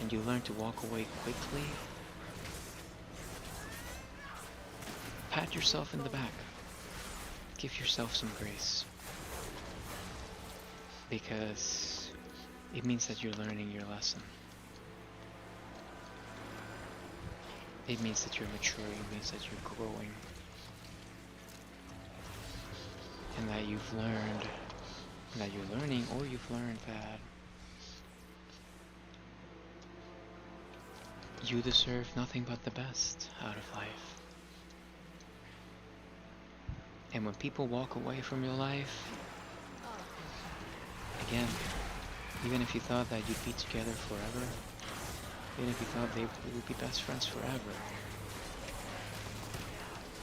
and you learn to walk away quickly, pat yourself in the back. Give yourself some grace. Because it means that you're learning your lesson. It means that you're maturing, it means that you're growing. And that you've learned, that you're learning, or you've learned that you deserve nothing but the best out of life. And when people walk away from your life, again, even if you thought that you'd be together forever, even if you thought they would be best friends forever,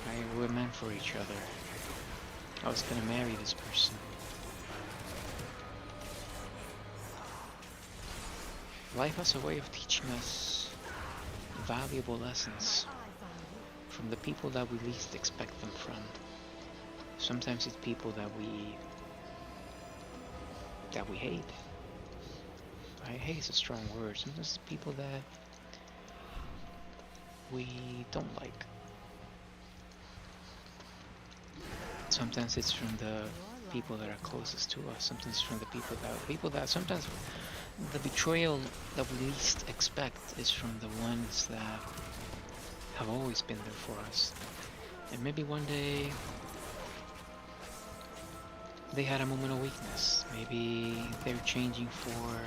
right? We were meant for each other. I was gonna marry this person. Life has a way of teaching us valuable lessons from the people that we least expect them from. Sometimes it's people that we hate. Right? Hate is a strong word. Sometimes it's people that we don't like. Sometimes it's from the people that are closest to us. Sometimes from the people that sometimes the betrayal that we least expect is from the ones that have always been there for us. And maybe one day they had a moment of weakness. Maybe they're changing for,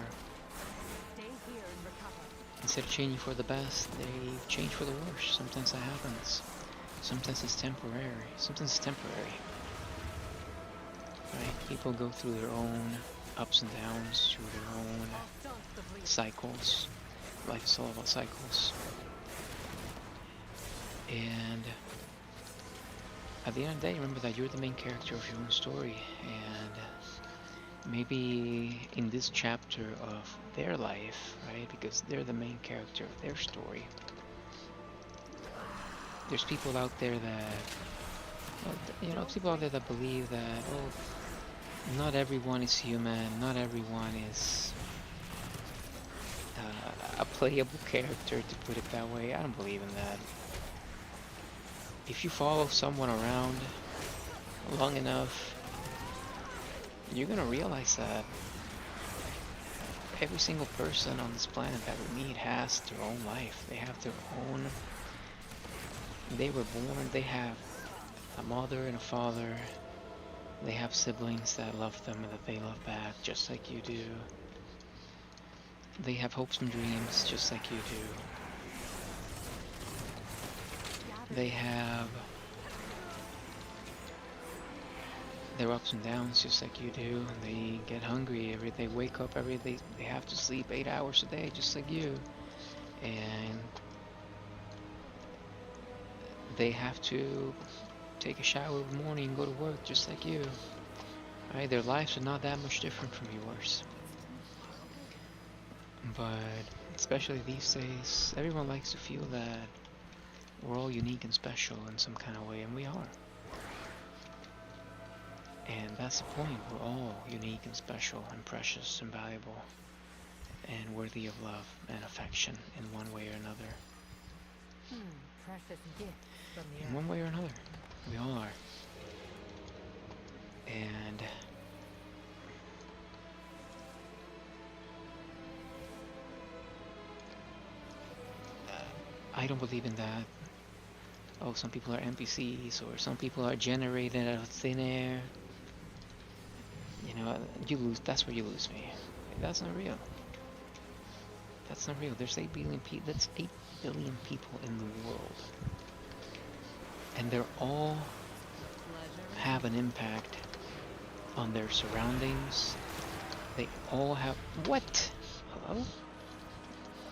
instead of changing for the best, they change for the worst. Sometimes that happens. Sometimes it's temporary. Sometimes it's temporary. Right? People go through their own ups and downs, through their own cycles. Life is all about cycles. And at the end of the day, remember that you're the main character of your own story. And maybe in this chapter of their life, right, because they're the main character of their story, there's people out there that, people out there that believe that, not everyone is human, not everyone is a playable character, to put it that way. I don't believe in that. If you follow someone around long enough, you're gonna realize that every single person on this planet that we meet has their own life. They have their own, they were born, they have a mother and a father, they have siblings that love them and that they love back just like you do. They have hopes and dreams just like you do. They have their ups and downs just like you do. They get hungry every day, wake up every day, they have to sleep 8 hours a day just like you. And they have to take a shower in the morning and go to work just like you. Right? Their lives are not that much different from yours. But especially these days, everyone likes to feel that We're all unique and special in some kind of way, and we are. And that's the point. We're all unique and special and precious and valuable and worthy of love and affection in one way or another. Precious gift from the In one way or another. We all are. And I don't believe in that. Oh, some people are NPCs, or some people are generated out of thin air. You know, you lose. That's where you lose me. That's not real. That's not real. There's 8 billion people. That's 8 billion people in the world, and they're all have an impact on their surroundings. They all have what? Hello?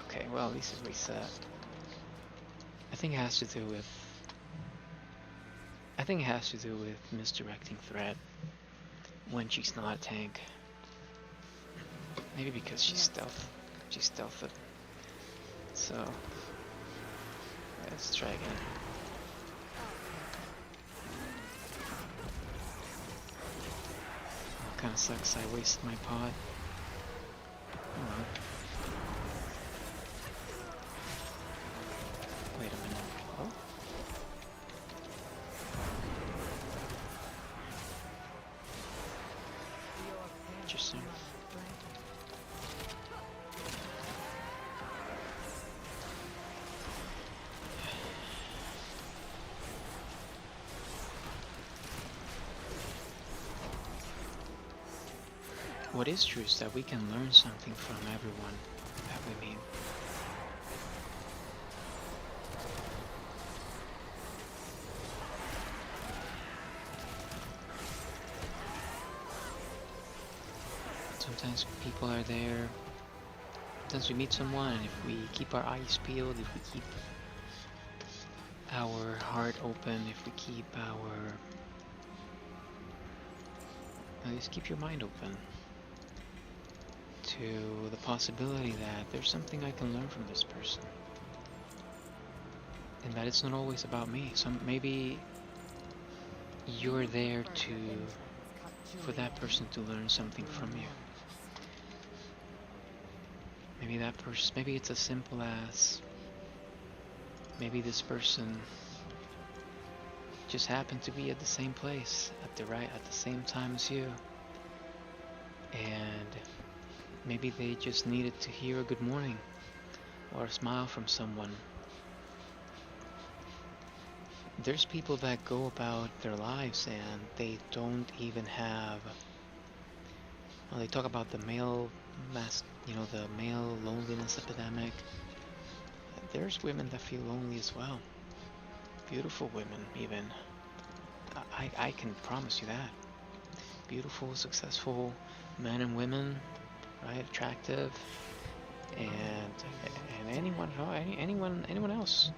Okay, well, at least it reset. I think it has to do with misdirecting threat when she's not a tank. Maybe because she's stealth. She's stealthed. So let's try again. Oh, kinda sucks. I wasted my pod. Oh, wait a minute. Oh. Interesting. What is true is that we can learn something from everyone that we meet. Sometimes people are there. Sometimes we meet someone, and if we keep our eyes peeled, if we keep our heart open, if we keep just keep your mind open to the possibility that there's something I can learn from this person, and that it's not always about me. Maybe you're there for that person to learn something from you. Maybe it's as simple as maybe this person just happened to be at the same place at the same time as you, and maybe they just needed to hear a good morning or a smile from someone. There's people that go about their lives and they don't even have. Well, they talk about the male the male loneliness epidemic. There's women that feel lonely as well. Beautiful women, even. I can promise you that. Beautiful, successful men and women, right? Attractive, and anyone else.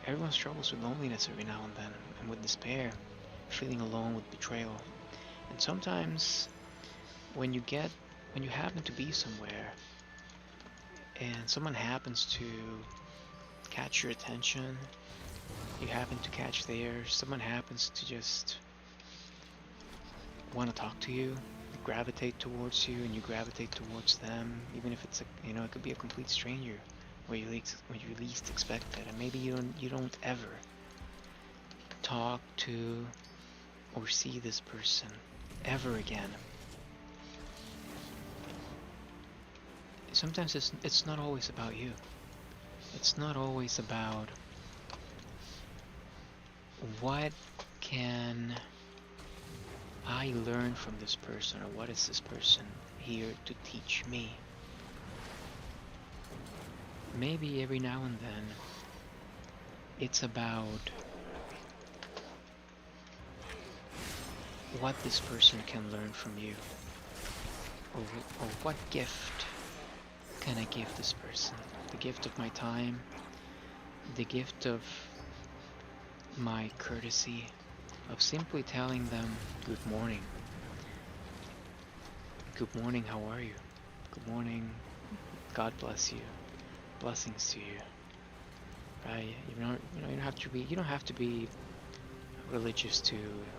Everyone struggles with loneliness every now and then, and with despair, feeling alone, with betrayal. And sometimes when you happen to be somewhere and someone happens to catch your attention, you happen to catch theirs, someone happens to just want to talk to you, gravitate towards you, and you gravitate towards them, even if it's it could be a complete stranger where you least expect it, and maybe you don't ever talk to or see this person ever again. Sometimes it's not always about you. It's not always about what can I learn from this person, or what is this person here to teach me. Maybe every now and then it's about what this person can learn from you, or what gift can I give this person? The gift of my time, the gift of my courtesy, of simply telling them good morning. Good morning, how are you? Good morning, God bless you. blessings to you, right? You don't have to be religious to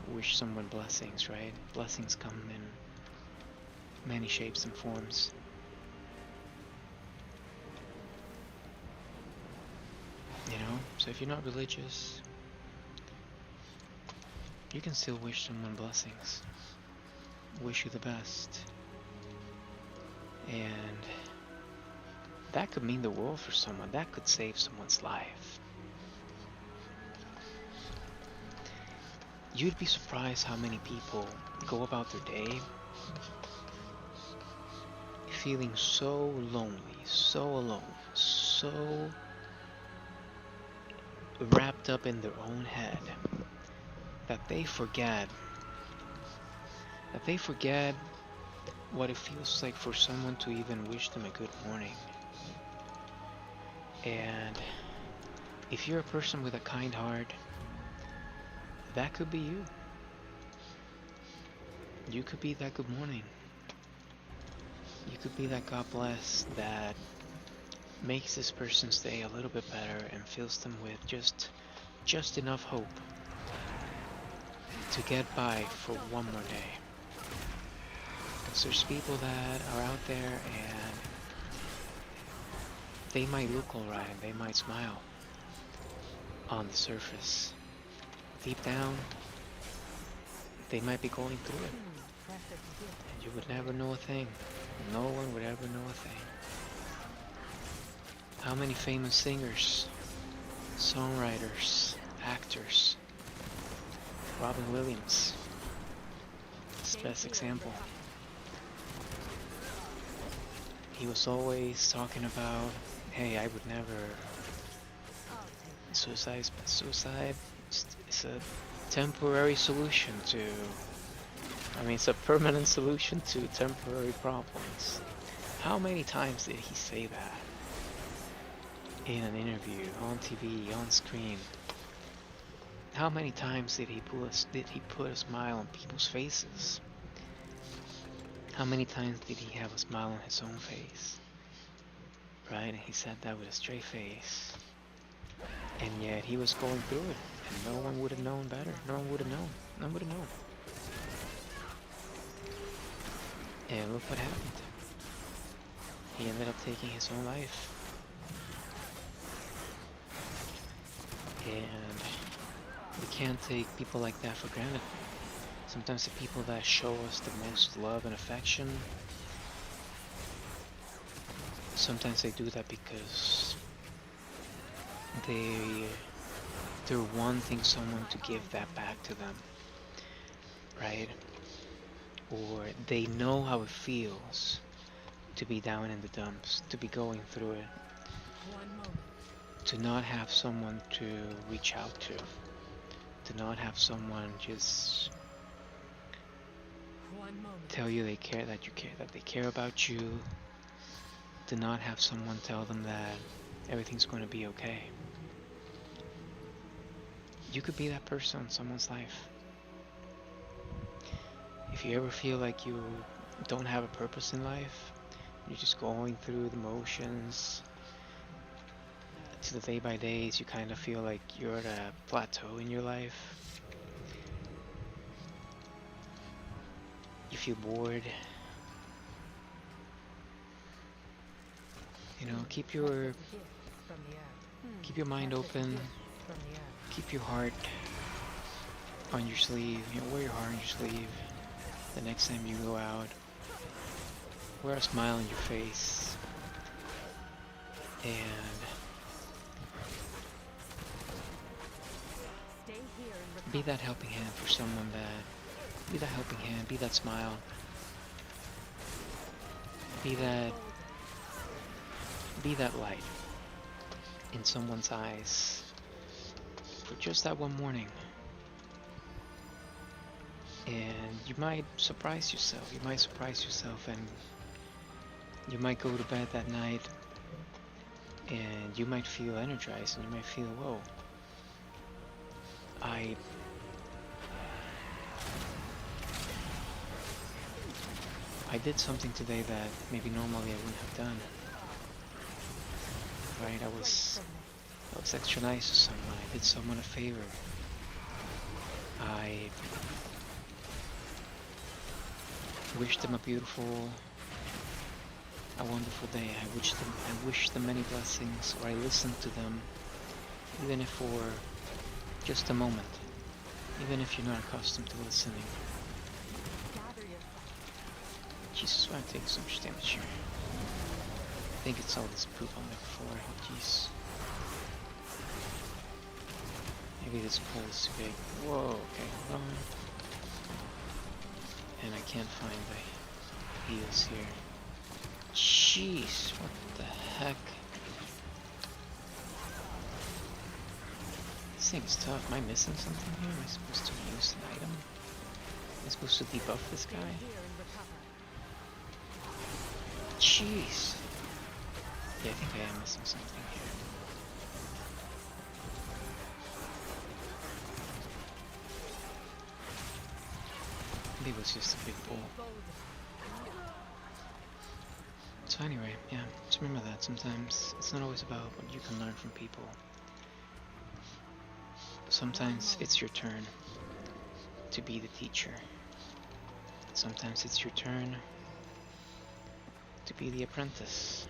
wish someone blessings, right? Blessings come in many shapes and forms. So if you're not religious, you can still wish someone blessings, wish you the best, and that could mean the world for someone. That could save someone's life. You'd be surprised how many people go about their day feeling so lonely, so alone, so wrapped up in their own head that they forget what it feels like for someone to even wish them a good morning. And if you're a person with a kind heart, that could be you. You could be that good morning. You could be that God bless that makes this person's day a little bit better and fills them with just enough hope to get by for one more day. Because there's people that are out there and they might look alright and they might smile on the surface. Deep down, they might be going through it. And you would never know a thing. No one would ever know a thing. How many famous singers, songwriters, actors? Robin Williams is the best example. He was always talking about, hey, I would never... Suicide is a temporary solution to... it's a permanent solution to temporary problems. How many times did he say that? In an interview, on TV, on screen. How many times did he put a smile on people's faces? How many times did he have a smile on his own face? Right? And he said that with a straight face. And yet he was going through it, and no one would have known better. No one would have known. No one would have known. And look what happened. He ended up taking his own life. And we can't take people like that for granted. Sometimes the people that show us the most love and affection, sometimes they do that because they're wanting someone to give that back to them, right? Or they know how it feels to be down in the dumps, to be going through it, to not have someone to reach out to not have someone just tell you they care, that they care about you, to not have someone tell them that everything's going to be okay. You could be that person in someone's life. If you ever feel like you don't have a purpose in life, you're just going through the motions, to the day by days, you kind of feel like you're at a plateau in your life. You feel bored. Keep your mind open. Keep your heart on your sleeve. Wear your heart on your sleeve. The next time you go out, wear a smile on your face. And be that helping hand for someone be that helping hand, be that smile. Be that light in someone's eyes for just that one morning. And you might surprise yourself. And you might go to bed that night and you might feel energized and you might feel, whoa, I did something today that maybe normally I wouldn't have done. right? I Straight was from this. I was extra nice to someone. I did someone a favor. I wished them a beautiful, a wonderful day. I wished them many blessings, or I listened to them, even if for just a moment. Even if you're not accustomed to listening. Gather yourself. Jesus, why am I taking so much damage here? I think it's all this poop on the floor. Jeez. Maybe this pole is too big. Whoa, okay, hold on. And I can't find the heals here. Jeez, what the heck? This thing's tough. Am I missing something here? Am I supposed to use an item? Am I supposed to debuff this guy? Here and recover. Jeez. Yeah, I think I am missing something here. Maybe it was just a big bull. So anyway, yeah, just remember that sometimes it's not always about what you can learn from people. Sometimes it's your turn to be the teacher. Sometimes it's your turn to be the apprentice.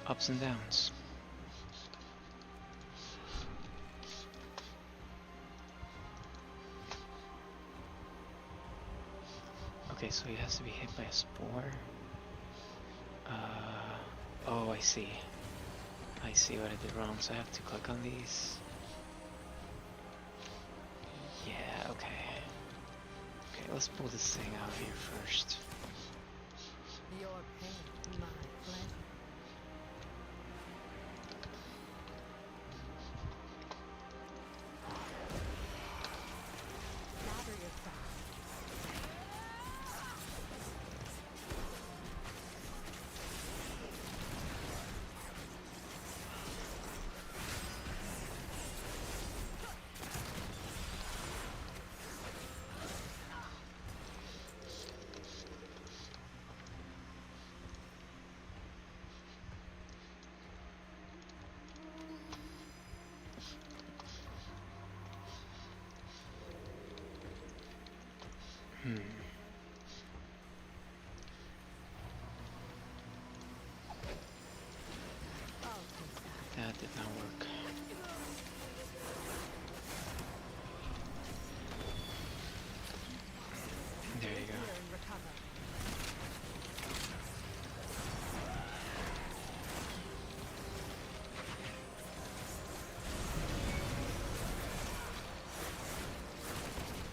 Ups and downs. Okay, so he has to be hit by a spore. Oh, I see. I see what I did wrong, so I have to click on these. Yeah, okay. Okay, let's pull this thing out here first. Your pain, my pleasure. Gather yourself. I'll take that. That did not work. There you go. Here and recover.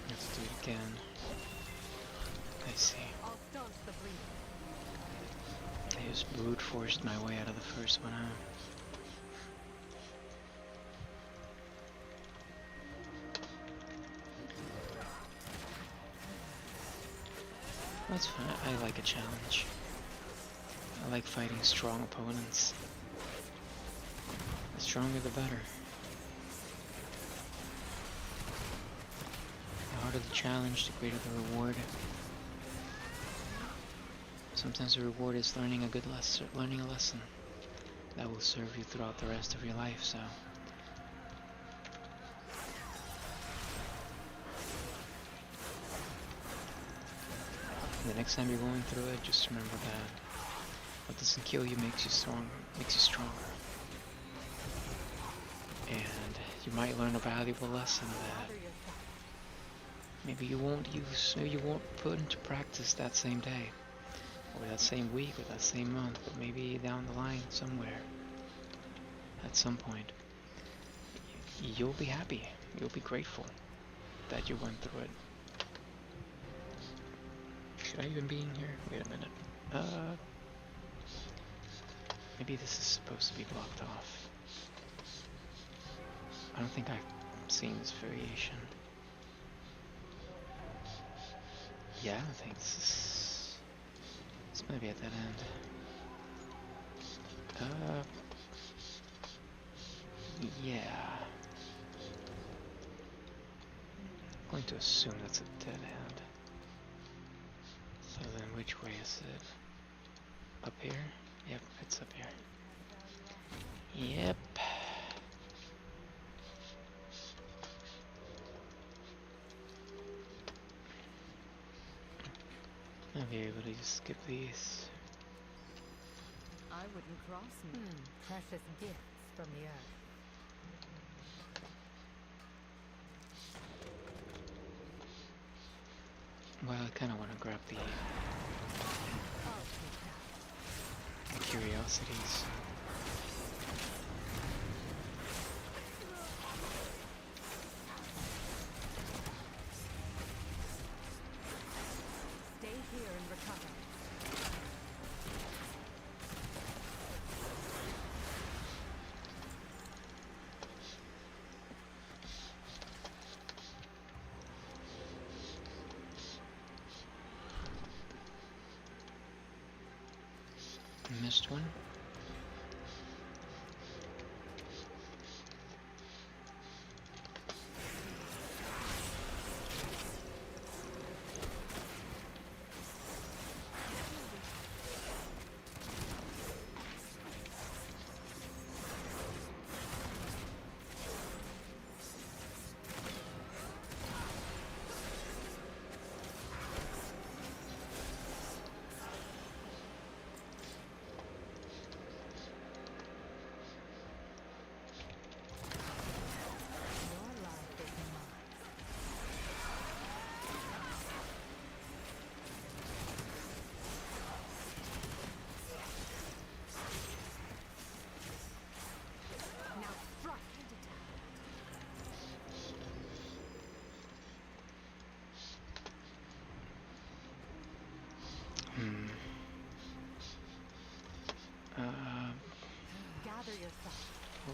Let's do it again. I see. I'll staunch the bleeding. I just brute forced my way out of the first one, huh? That's fine. I like a challenge. I like fighting strong opponents. The stronger the better. The harder the challenge, the greater the reward. Sometimes the reward is learning a good lesson, learning a lesson that will serve you throughout the rest of your life, so. The next time you're going through it, just remember that what doesn't kill you makes you strong, makes you stronger. And you might learn a valuable lesson that Gather yourself. maybe you won't use, maybe you won't put into practice that same day, or that same week, or that same month, but maybe down the line somewhere, at some point, you'll be happy, you'll be grateful that you went through it. Should I even be in here? Wait a minute. Maybe this is supposed to be blocked off. I don't think I've seen this variation. Yeah, I don't think this is... It's gonna be at that end. Yeah. I'm going to assume that's a dead end. So then which way is it? Up here? Yep, it's up here. Yep. I'll be able to just skip these. I wouldn't cross me. Precious gifts from the earth. Well, I kind of want to grab the I'll take that. curiosities. Stay here and recover. Missed one. Your life is mine. Now strike and attack. Hmm. Gather yourself. Oh.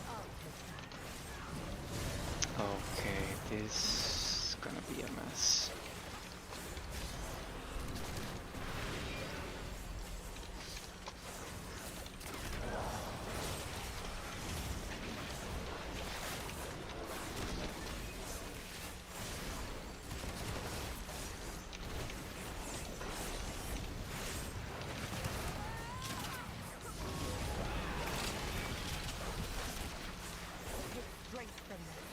I'll take that. Okay, this is gonna be a mess. Take strength from them.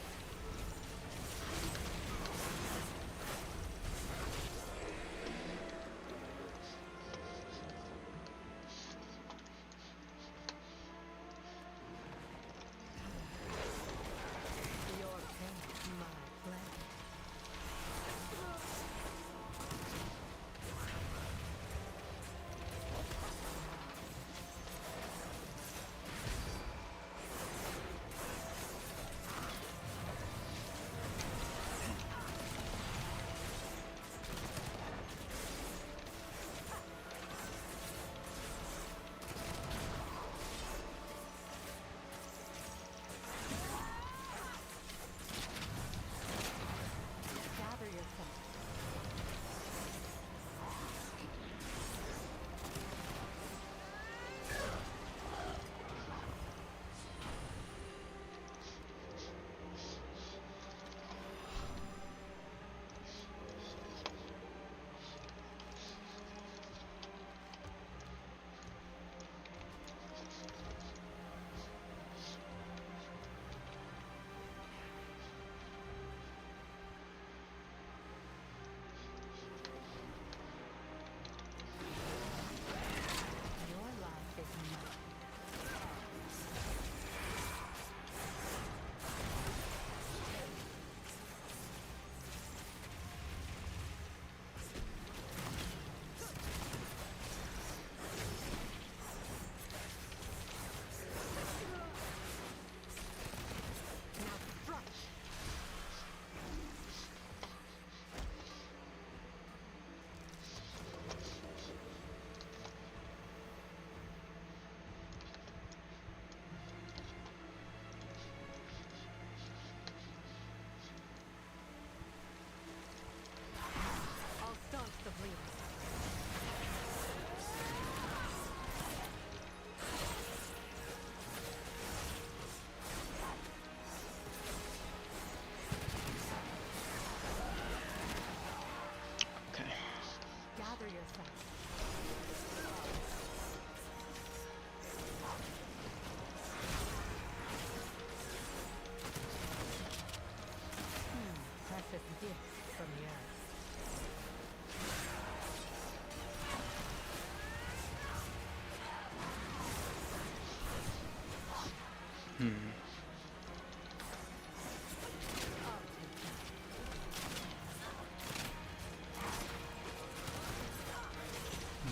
Hmm.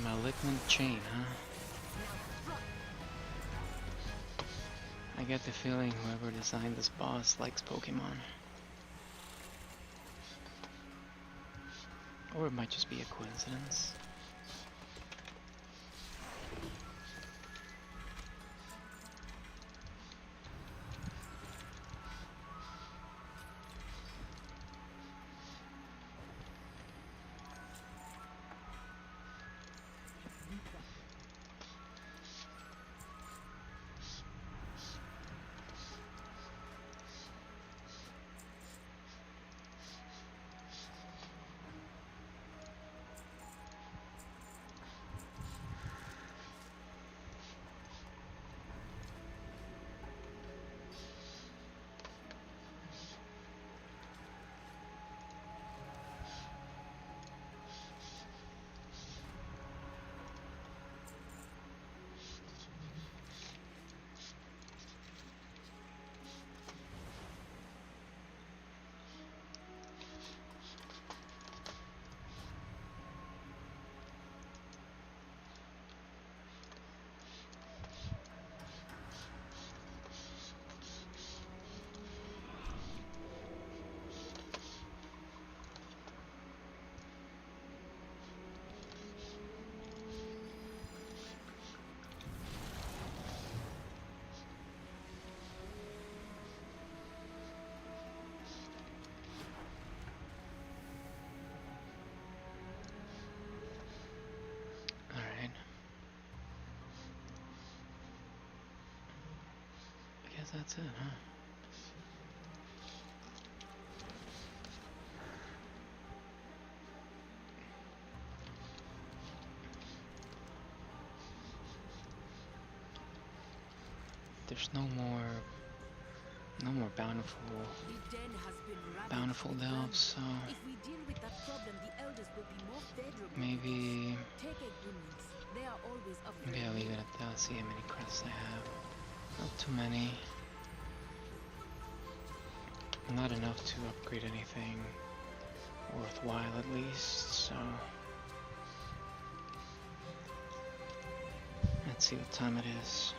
Malignant chain, huh? I get the feeling whoever designed this boss likes Pokemon. Or it might just be a coincidence. Alright. I guess that's it, huh? There's no more bountiful delves, so If we deal with that problem, the elders will be more favorable. maybe Take egg wounds. They are always up for I'll leave it at that. See how many crests I have. Not too many. Not enough to upgrade anything worthwhile at least, so let's see what time it is.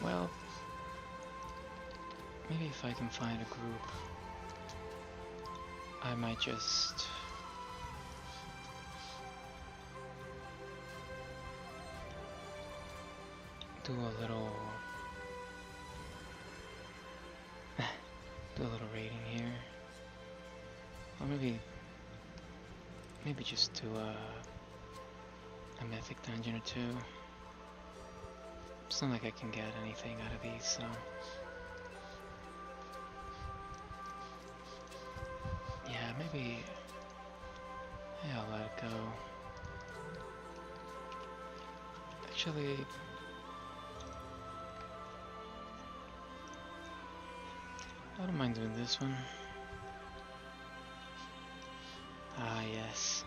Well, maybe if I can find a group, I might just do a little raiding here, or maybe just do a mythic dungeon or two. It's not like I can get anything out of these, so yeah, maybe I'll let it go. Actually, I don't mind doing this one. Ah, yes.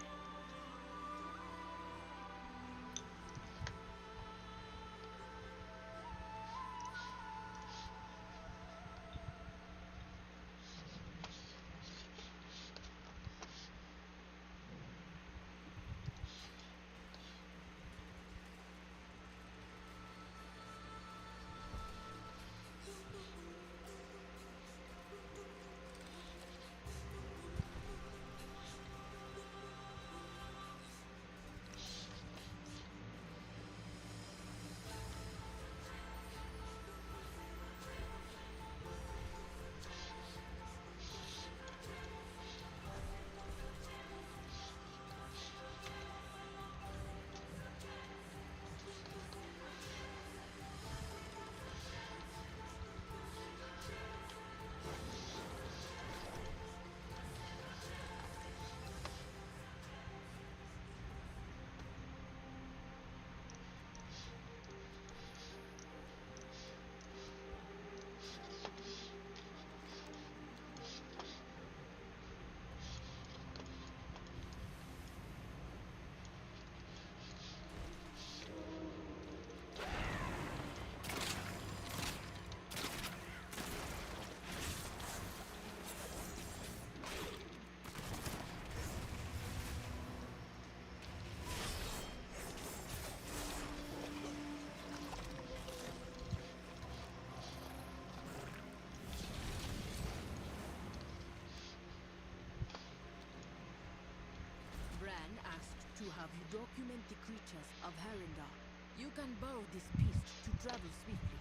document the creatures of Harindar. You can borrow this piece to travel swiftly.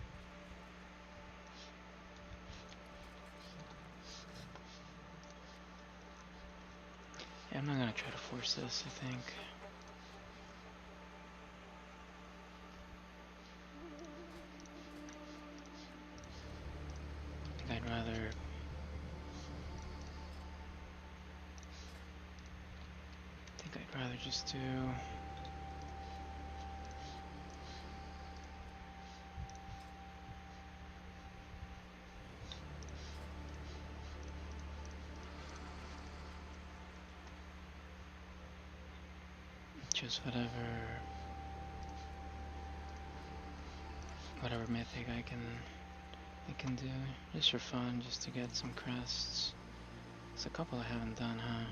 Yeah, I'm not gonna try to force this, I think. I'd rather just do just whatever mythic I can do, just for fun, just to get some crests. There's a couple I haven't done, huh?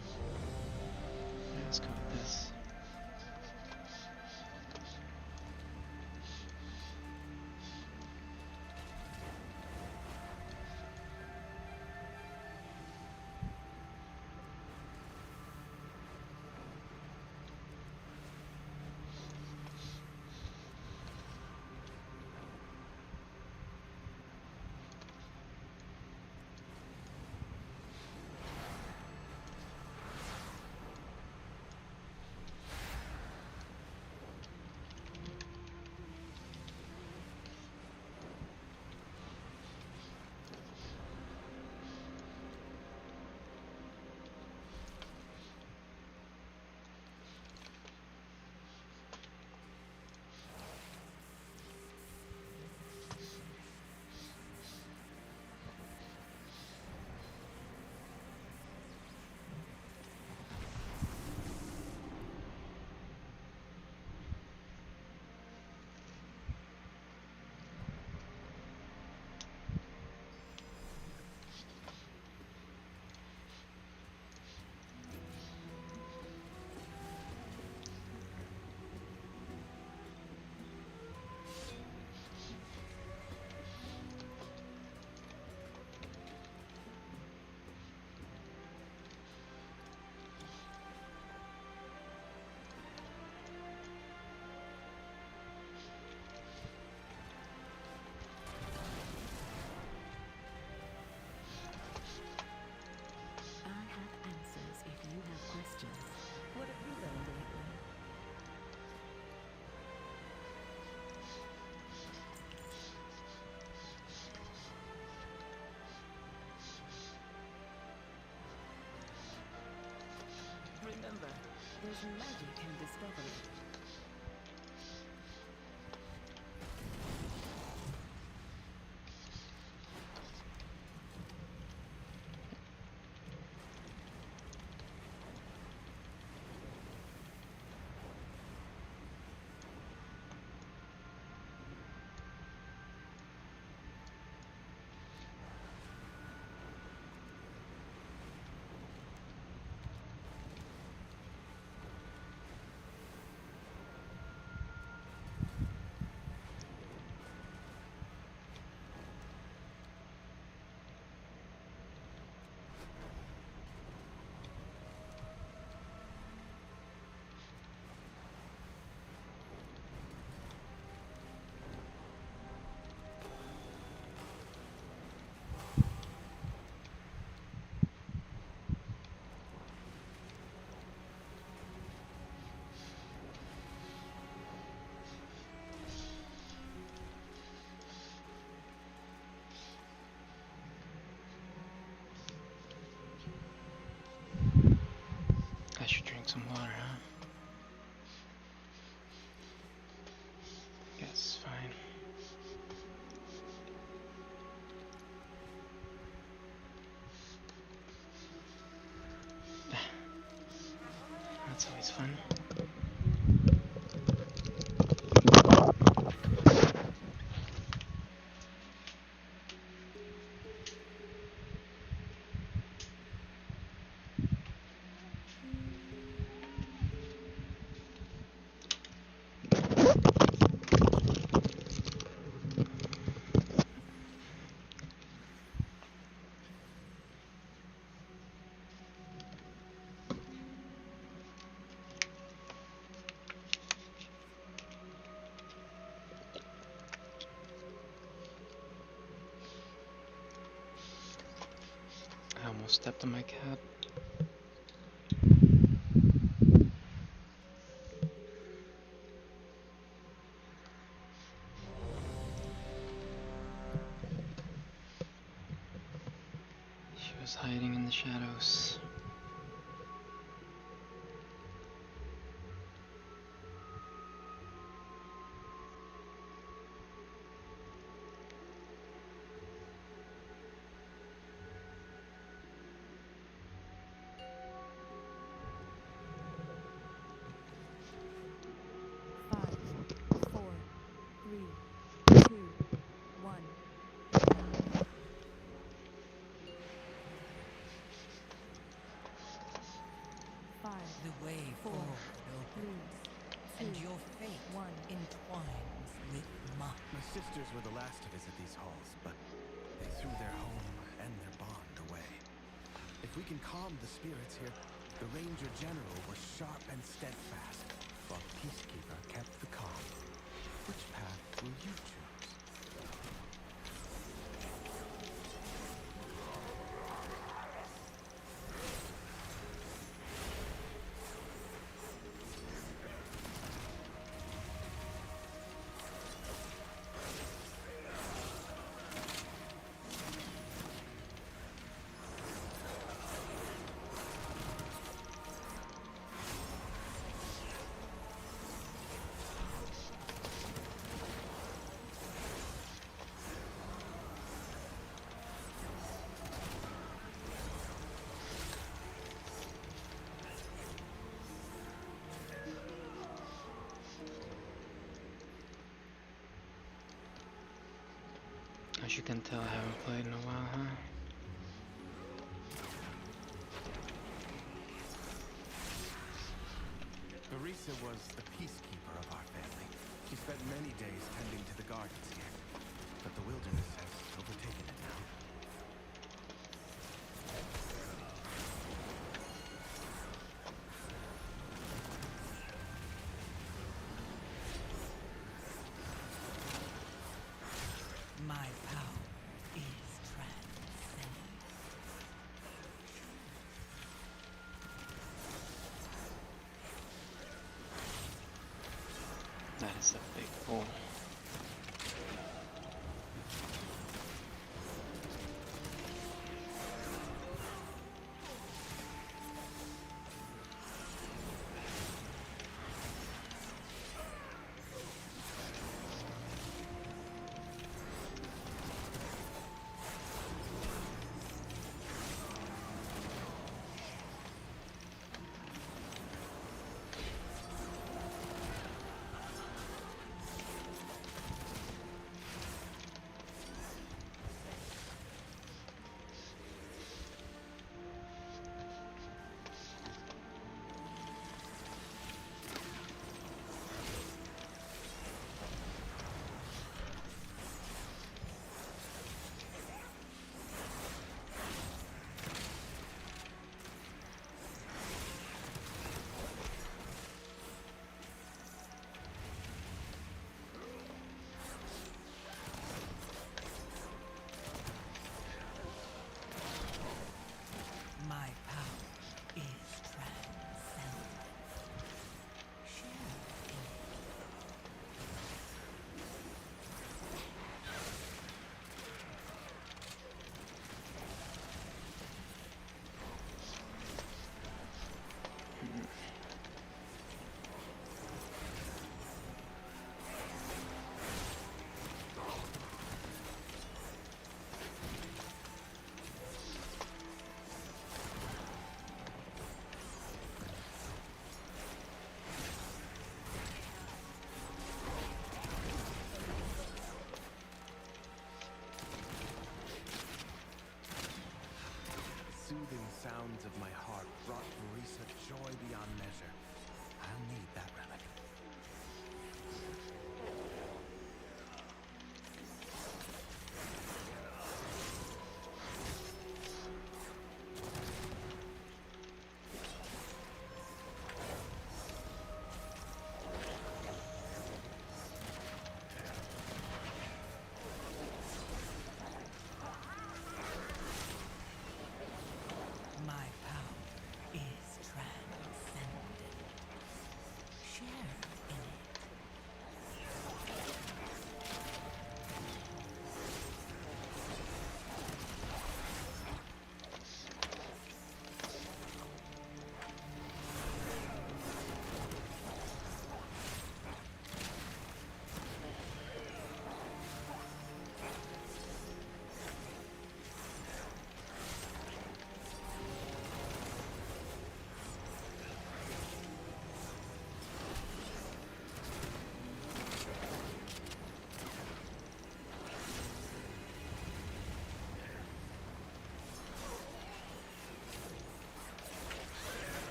Yeah, let's go with this. What have you learned lately? Remember, there's magic in discovery. I should drink some water, huh? Yes, fine. That's always fun. stepped on my cat. She was hiding in the shadows. The way forward opens, and your fate entwines with mine. My sisters were the last to visit these halls, but they threw their home and their bond away. If we can calm the spirits here, the Ranger General was sharp and steadfast, while Peacekeeper kept the calm. Which path will you choose? As you can tell, I haven't played in a while, huh? Marisa was the peacekeeper of our family. She spent many days tending to the gardens here, but the wilderness has overtaken it now. My power is transcendent. That is a big bull.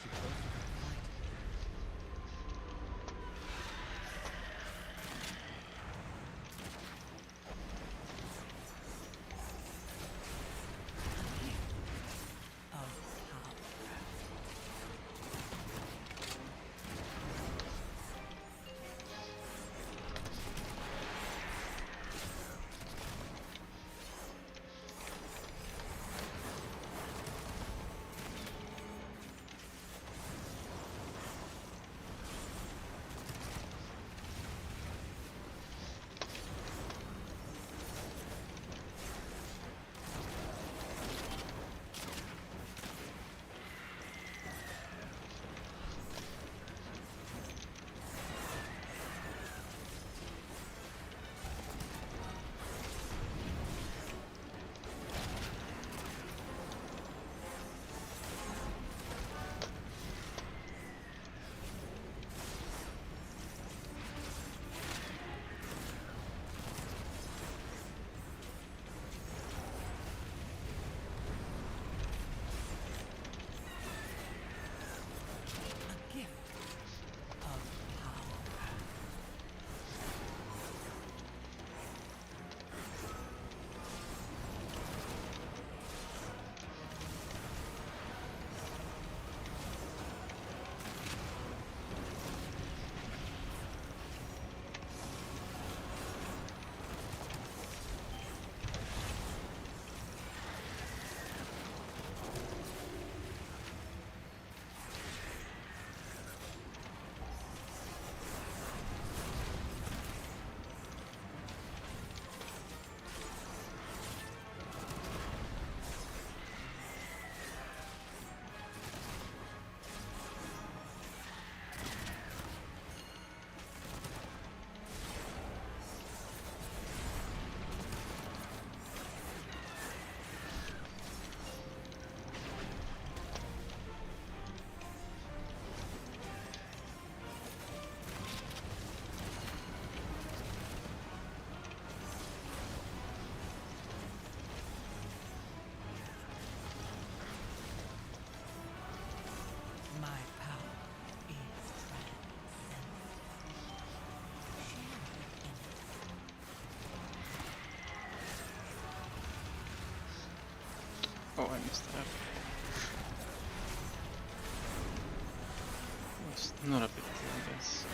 get you closer to the light. Oh, I missed that. It's not a big deal, I guess.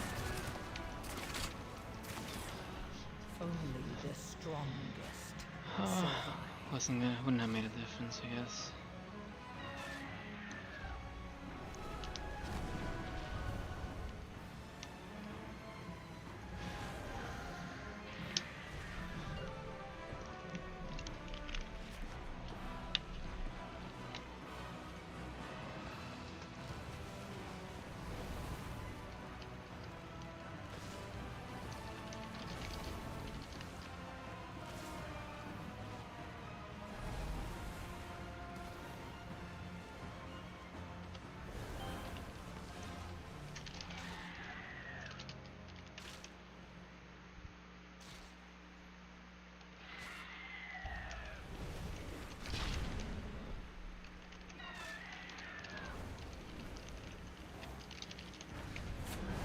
Only the strongest survive. Wouldn't have made a difference, I guess.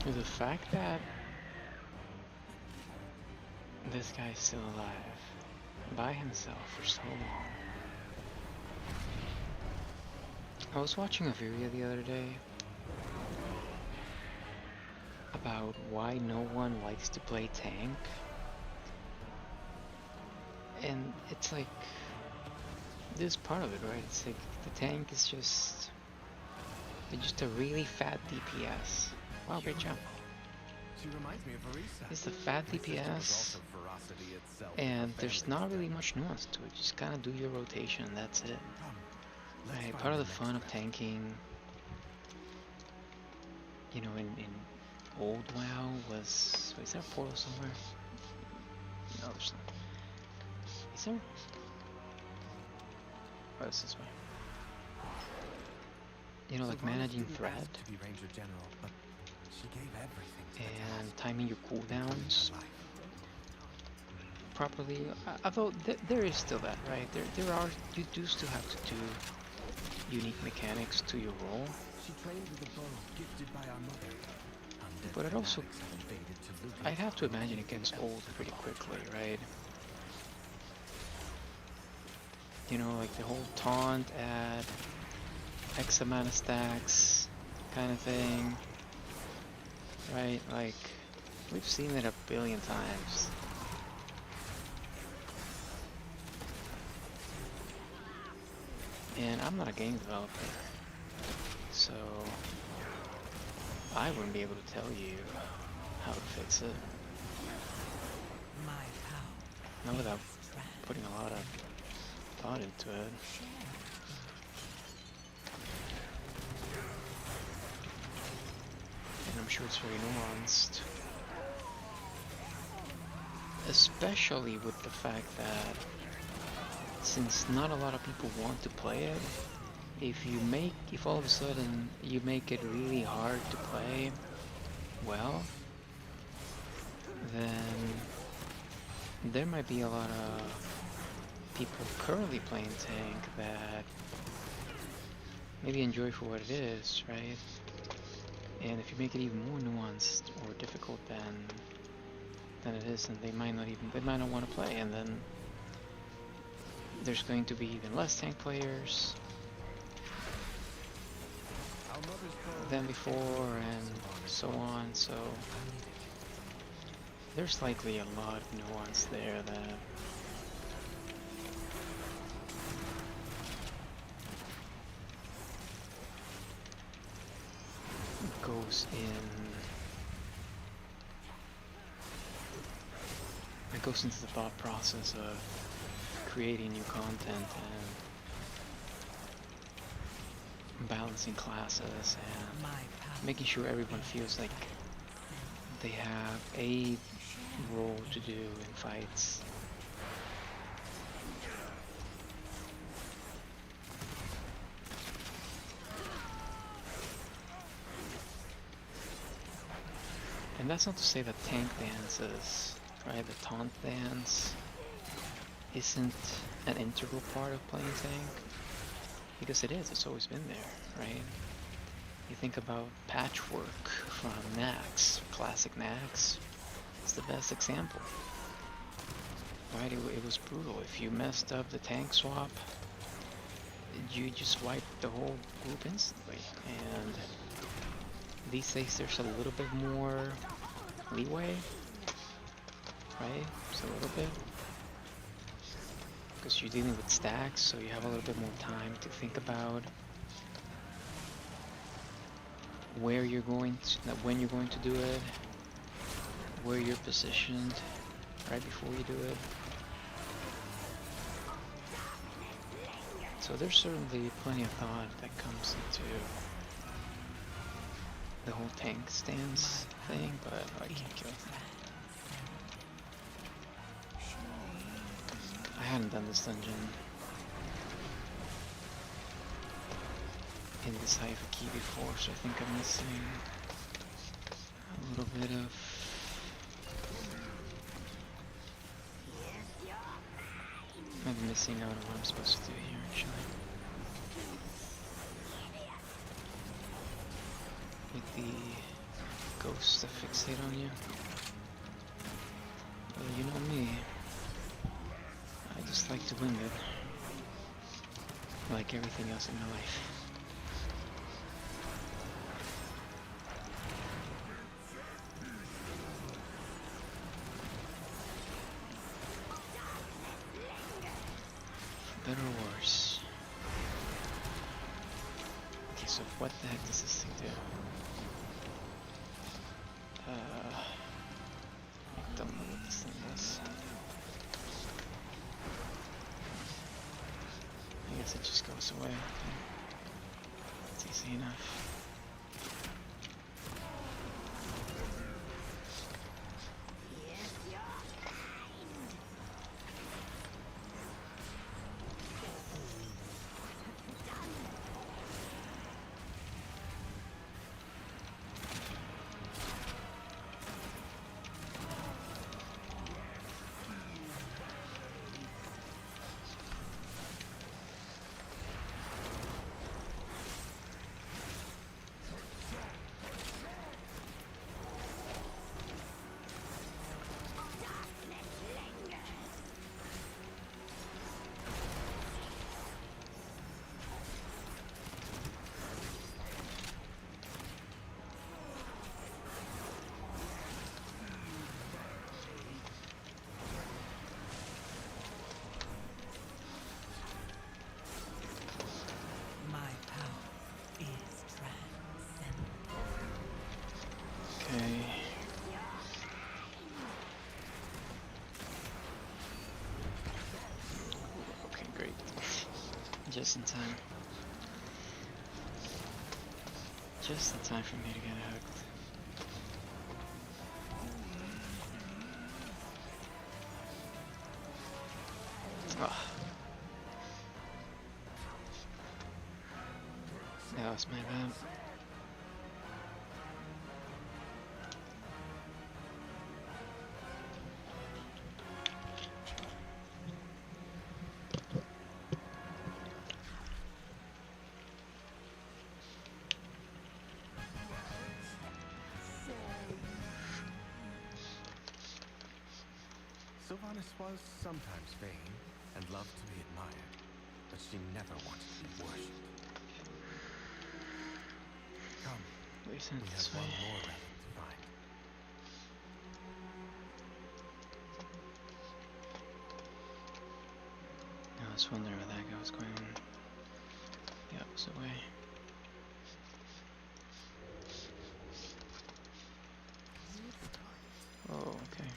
The fact that this guy's still alive by himself for so long. I was watching a video the other day about why no one likes to play tank, and it's like this part of it, right? It's like the tank is just a really fat DPS. Wow, great job. She reminds me of Arisa. It's the fat DPS, and there's not really much nuance to it. Just kind of do your rotation, that's it. Right, part of the fun of tanking, you know, in old WoW was... Wait, is there a portal somewhere? No, there's not. Is there? Oh, it's this way. You know, like managing threat and timing your cooldowns properly. Although there is still that, right? You do still have to do unique mechanics to your role. She trained with a bow gifted by our mother. Undead But it also, fanatics have invaded Toluca. I'd have to imagine it gets old pretty quickly, right? You know, like the whole taunt at X amount of stacks kind of thing, right? Like, we've seen it a billion times. And I'm not a game developer, so I wouldn't be able to tell you how to fix it. My power. Not without putting a lot of thought into it. And I'm sure it's very nuanced. Especially with the fact that since not a lot of people want to play it, if all of a sudden you make it really hard to play, well, then there might be a lot of people currently playing tank that maybe enjoy for what it is, right? And if you make it even more nuanced or difficult than it is, then they might not want to play, and then there's going to be even less tank players than before, and so on. So there's likely a lot of nuance there that goes into the thought process of creating new content and balancing classes and making sure everyone feels like they have a role to do in fights. And that's not to say that tank dances, right, the taunt dance isn't an integral part of playing tank, because it is. It's always been there, right? You think about Patchwork from Nax, classic Nax. It's the best example, right? It was brutal. If you messed up the tank swap, you just wiped the whole group instantly. And these days there's a little bit more leeway, right? Just a little bit. Because you're dealing with stacks, so you have a little bit more time to think about when you're going to do it, where you're positioned right before you do it. So there's certainly plenty of thought that comes into the whole tank stance thing, but I can't kill. I hadn't done this dungeon in this Hive key before, so I think I'm missing a little bit of I'm missing out on what I'm supposed to do here actually. With the ghosts that fixate on you. Well, you know me. I just like to wing it. Like everything else in my life. For better or worse. Okay, so what the heck does this thing do? I don't know what this thing does. I guess it just goes away. Okay. It's easy enough. Just in time. Just in time for me to get hooked. Oh. That was my bad. Sylvanas was sometimes vain and loved to be admired, but she never wanted to be worshipped. Come, We we sent have this one way. more relic to find. I was wondering where that guy was going the opposite way. Oh, okay.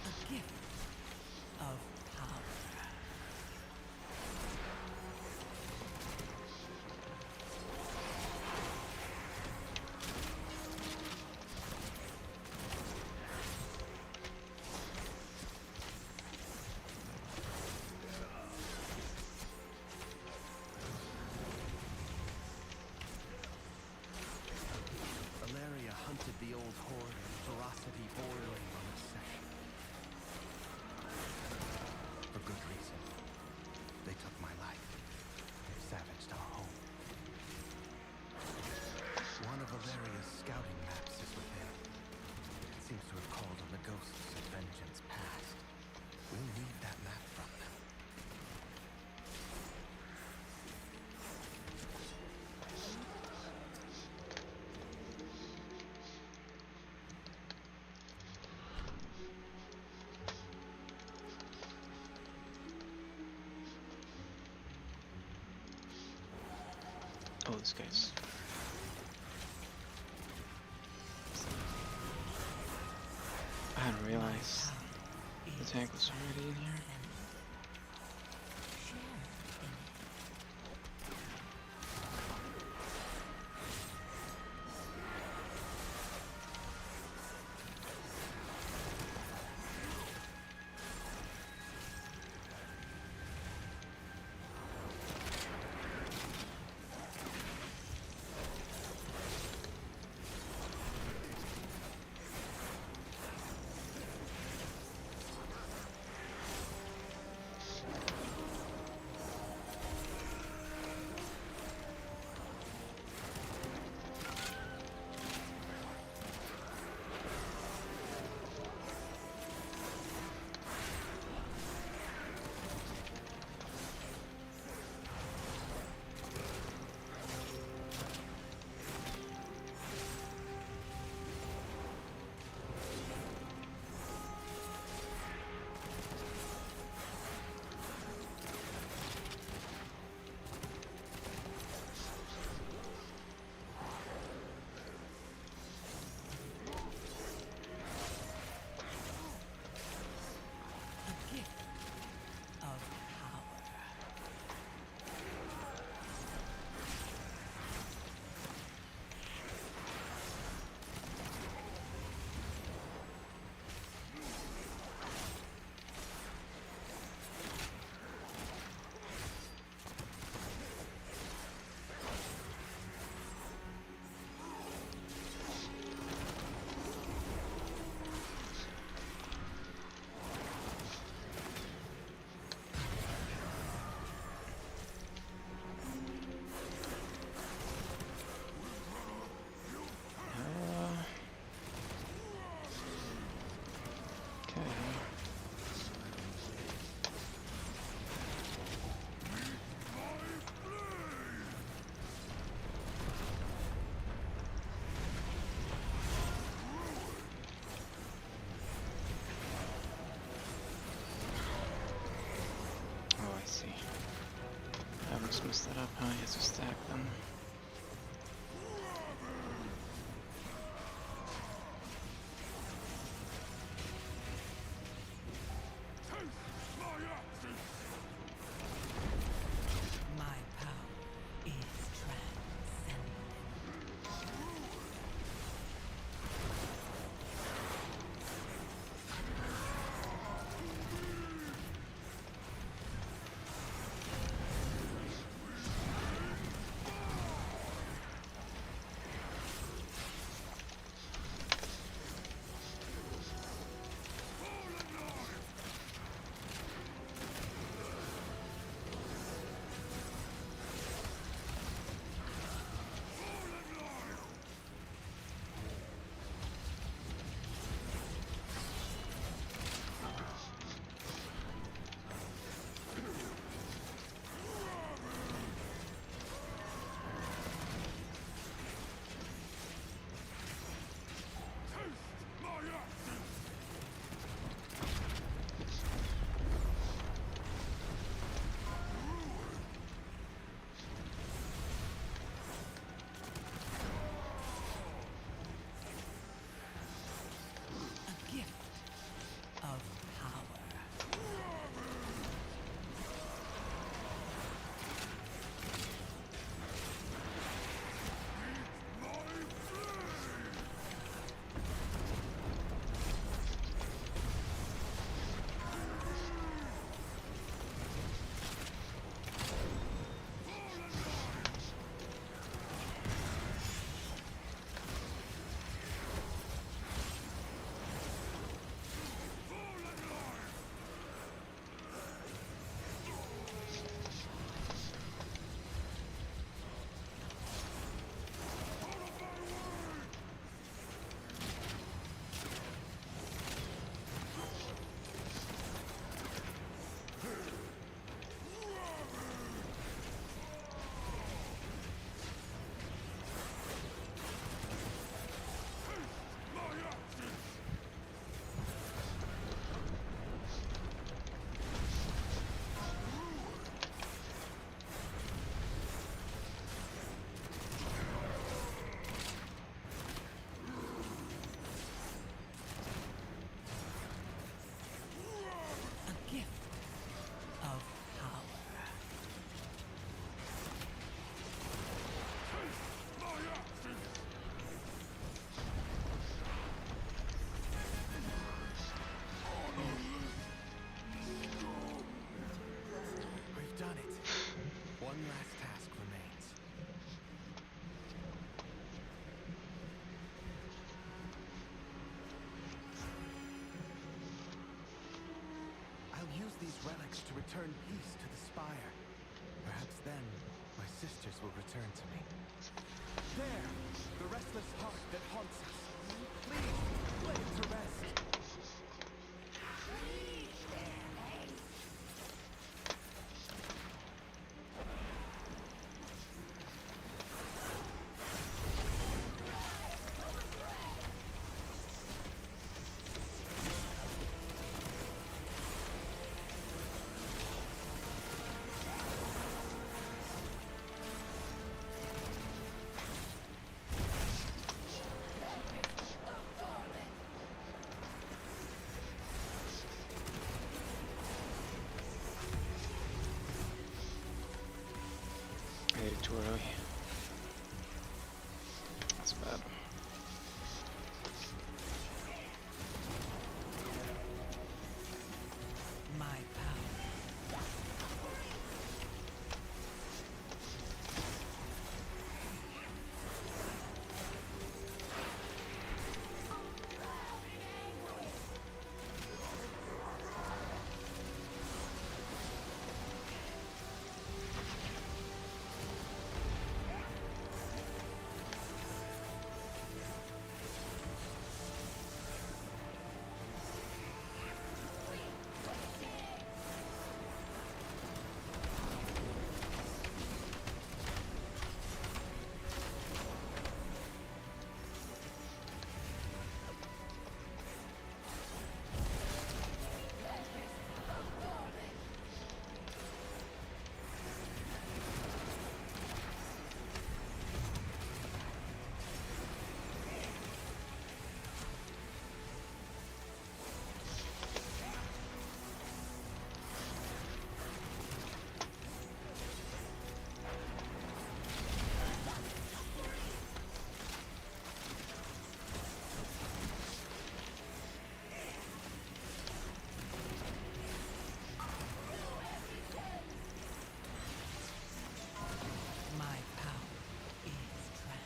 A gift of power. Valeria hunted the old horde, ferocity boiling on its section. For good reason. They took my life, savaged our home. One of Valeria's scouting maps is within. It seems to have called on the ghosts of vengeance past. We'll need that map from them. Oh, this guy's. I hadn't realized the tank was already in here. A gift of power. Okay. Oh, I see. I almost messed that up, huh? You have to stack them. return peace to the spire. Perhaps then my sisters will return to me. There! The restless heart that haunts us. Please, lay it to rest. I ate it too early. That's bad. My power. My power is transcendent.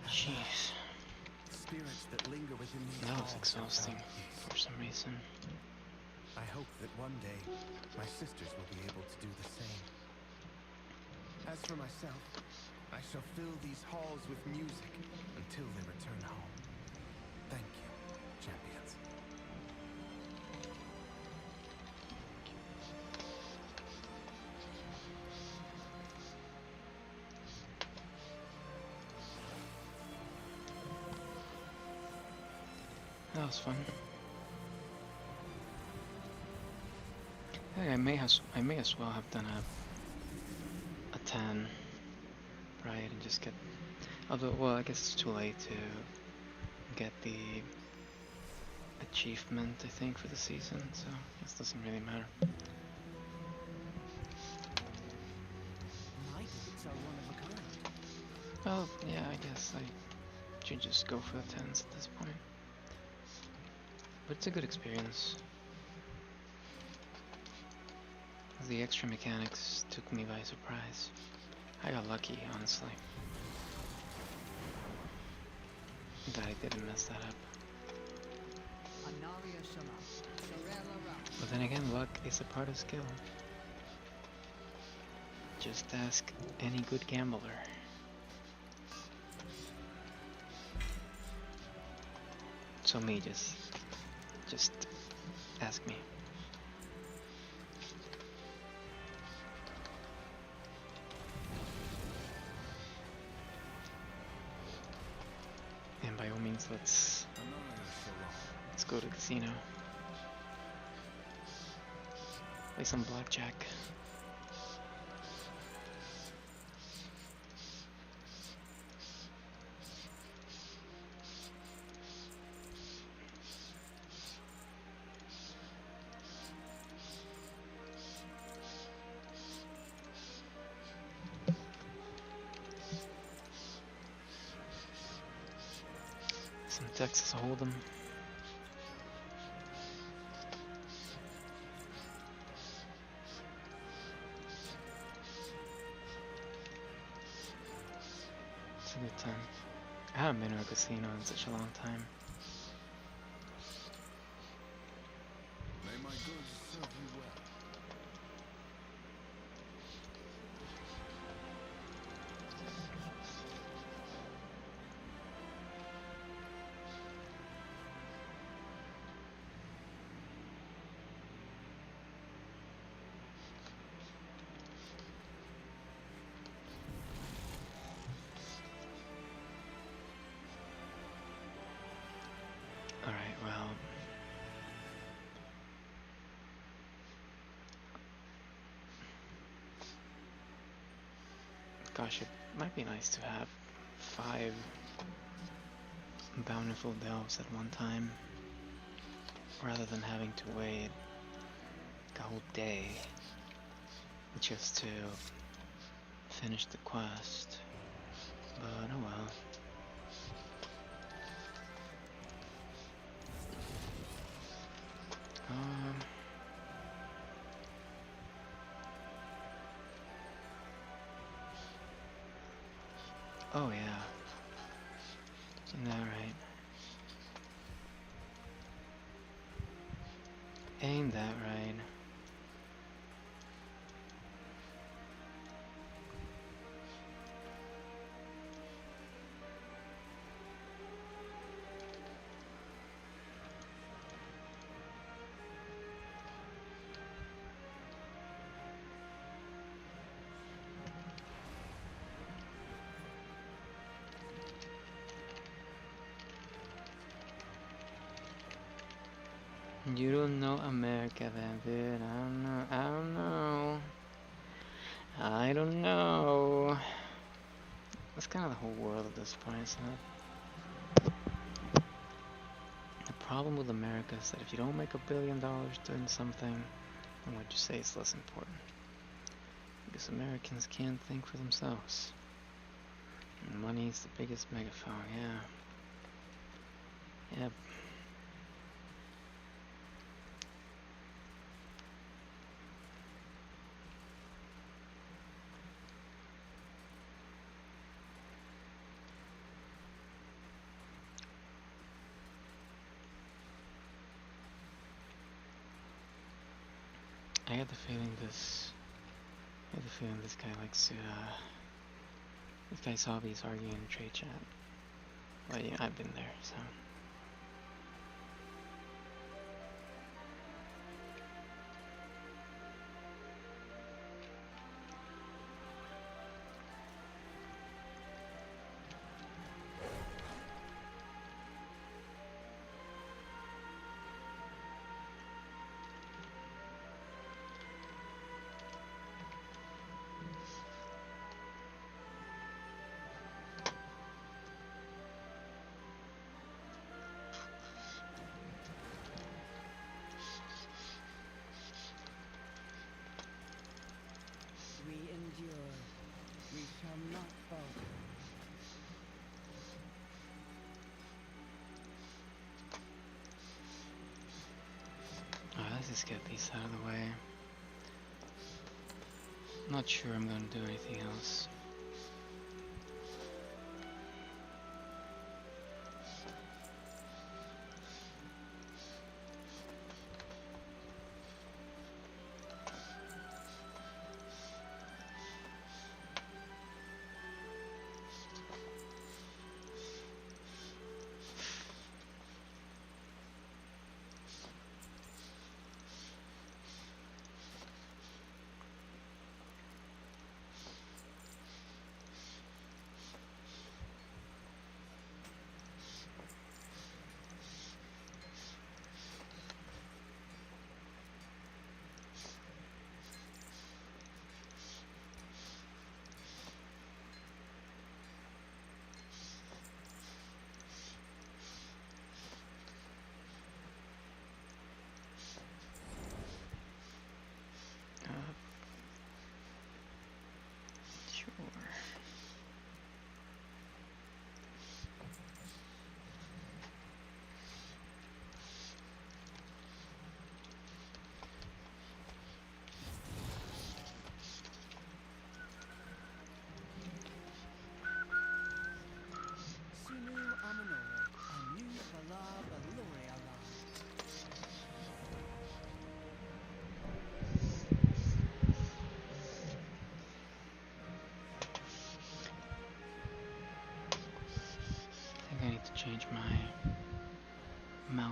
Jeez, Spirits that linger within these that was halls exhausting have found peace. for some reason. I hope that one day my sisters will be able to do the same. As for myself, I shall fill these halls with music until they return home. Thank you, champions. That was fun. Hey, I may as well have done a 10, right, and just get. Although, well, I guess it's too late to get the achievement, I think, for the season, so this doesn't really matter. My boots are one of a kind. Well, yeah, I guess I should just go for the 10s at this point. But it's a good experience. The extra mechanics took me by surprise. I got lucky, honestly. That I didn't mess that up. But then again, luck is a part of skill. Just ask any good gambler. So me, just ask me. let's I'm not here so long. let's go to the casino. Play some blackjack. Some Texas Hold'em. It's a good time. I haven't been to a casino in such a long time. May my goods serve you well. Alright, well. Gosh, it might be nice to have 5 bountiful delves at one time, rather than having to wait a whole day just to finish the quest. But oh well. Oh yeah. Isn't that right? Ain't that right? You don't know America that good. I don't know. I don't know. I don't know. That's kind of the whole world at this point, isn't it? The problem with America is that if you don't make $1 billion doing something, then what you say is less important. Because Americans can't think for themselves. And money is the biggest megaphone, yeah. Yep. I get the feeling this guy likes to, this guy's hobby is arguing in trade chat. Well, yeah, I've been there, so. We endure. We shall not falter. Alright, let's just get these out of the way. Not sure I'm gonna do anything else.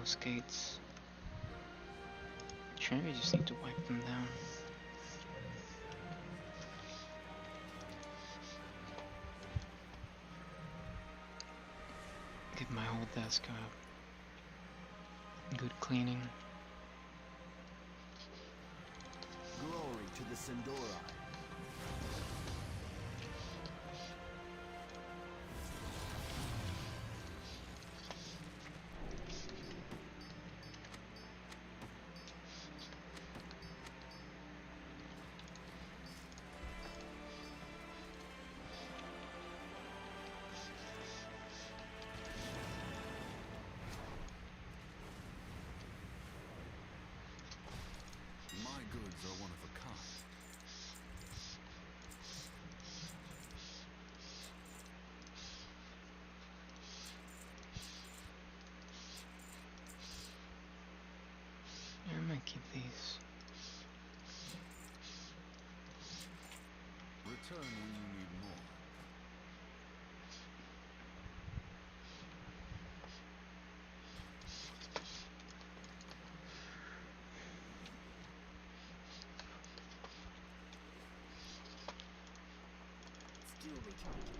house gates. Maybe I just need to wipe them down. Get my whole desk a good cleaning. Glory to the Sindori. My goods are one of a kind. I might keep these. Return when you need more. Still recharging.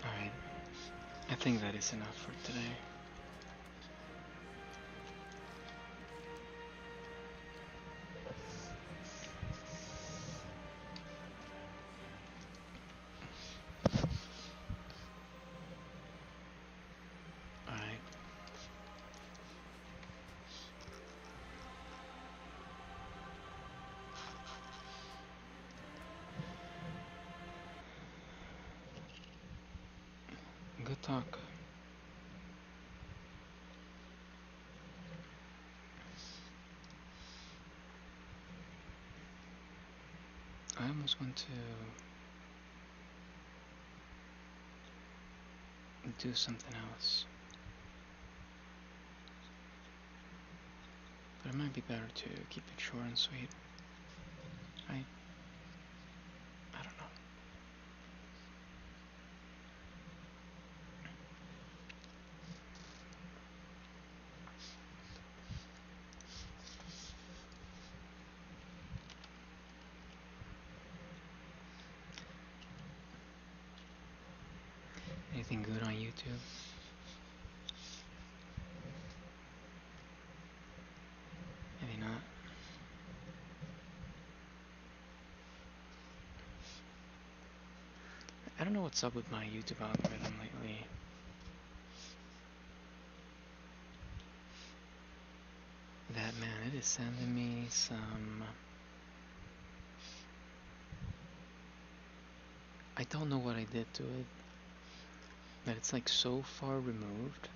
Alright, I think that is enough for today. Alright. Good talk. I almost want to do something else. But it might be better to keep it short and sweet. I don't know. Anything good on YouTube? Maybe not. I don't know what's up with my YouTube algorithm lately. That man, it is sending me some... I don't know what I did to it, but it's like so far removed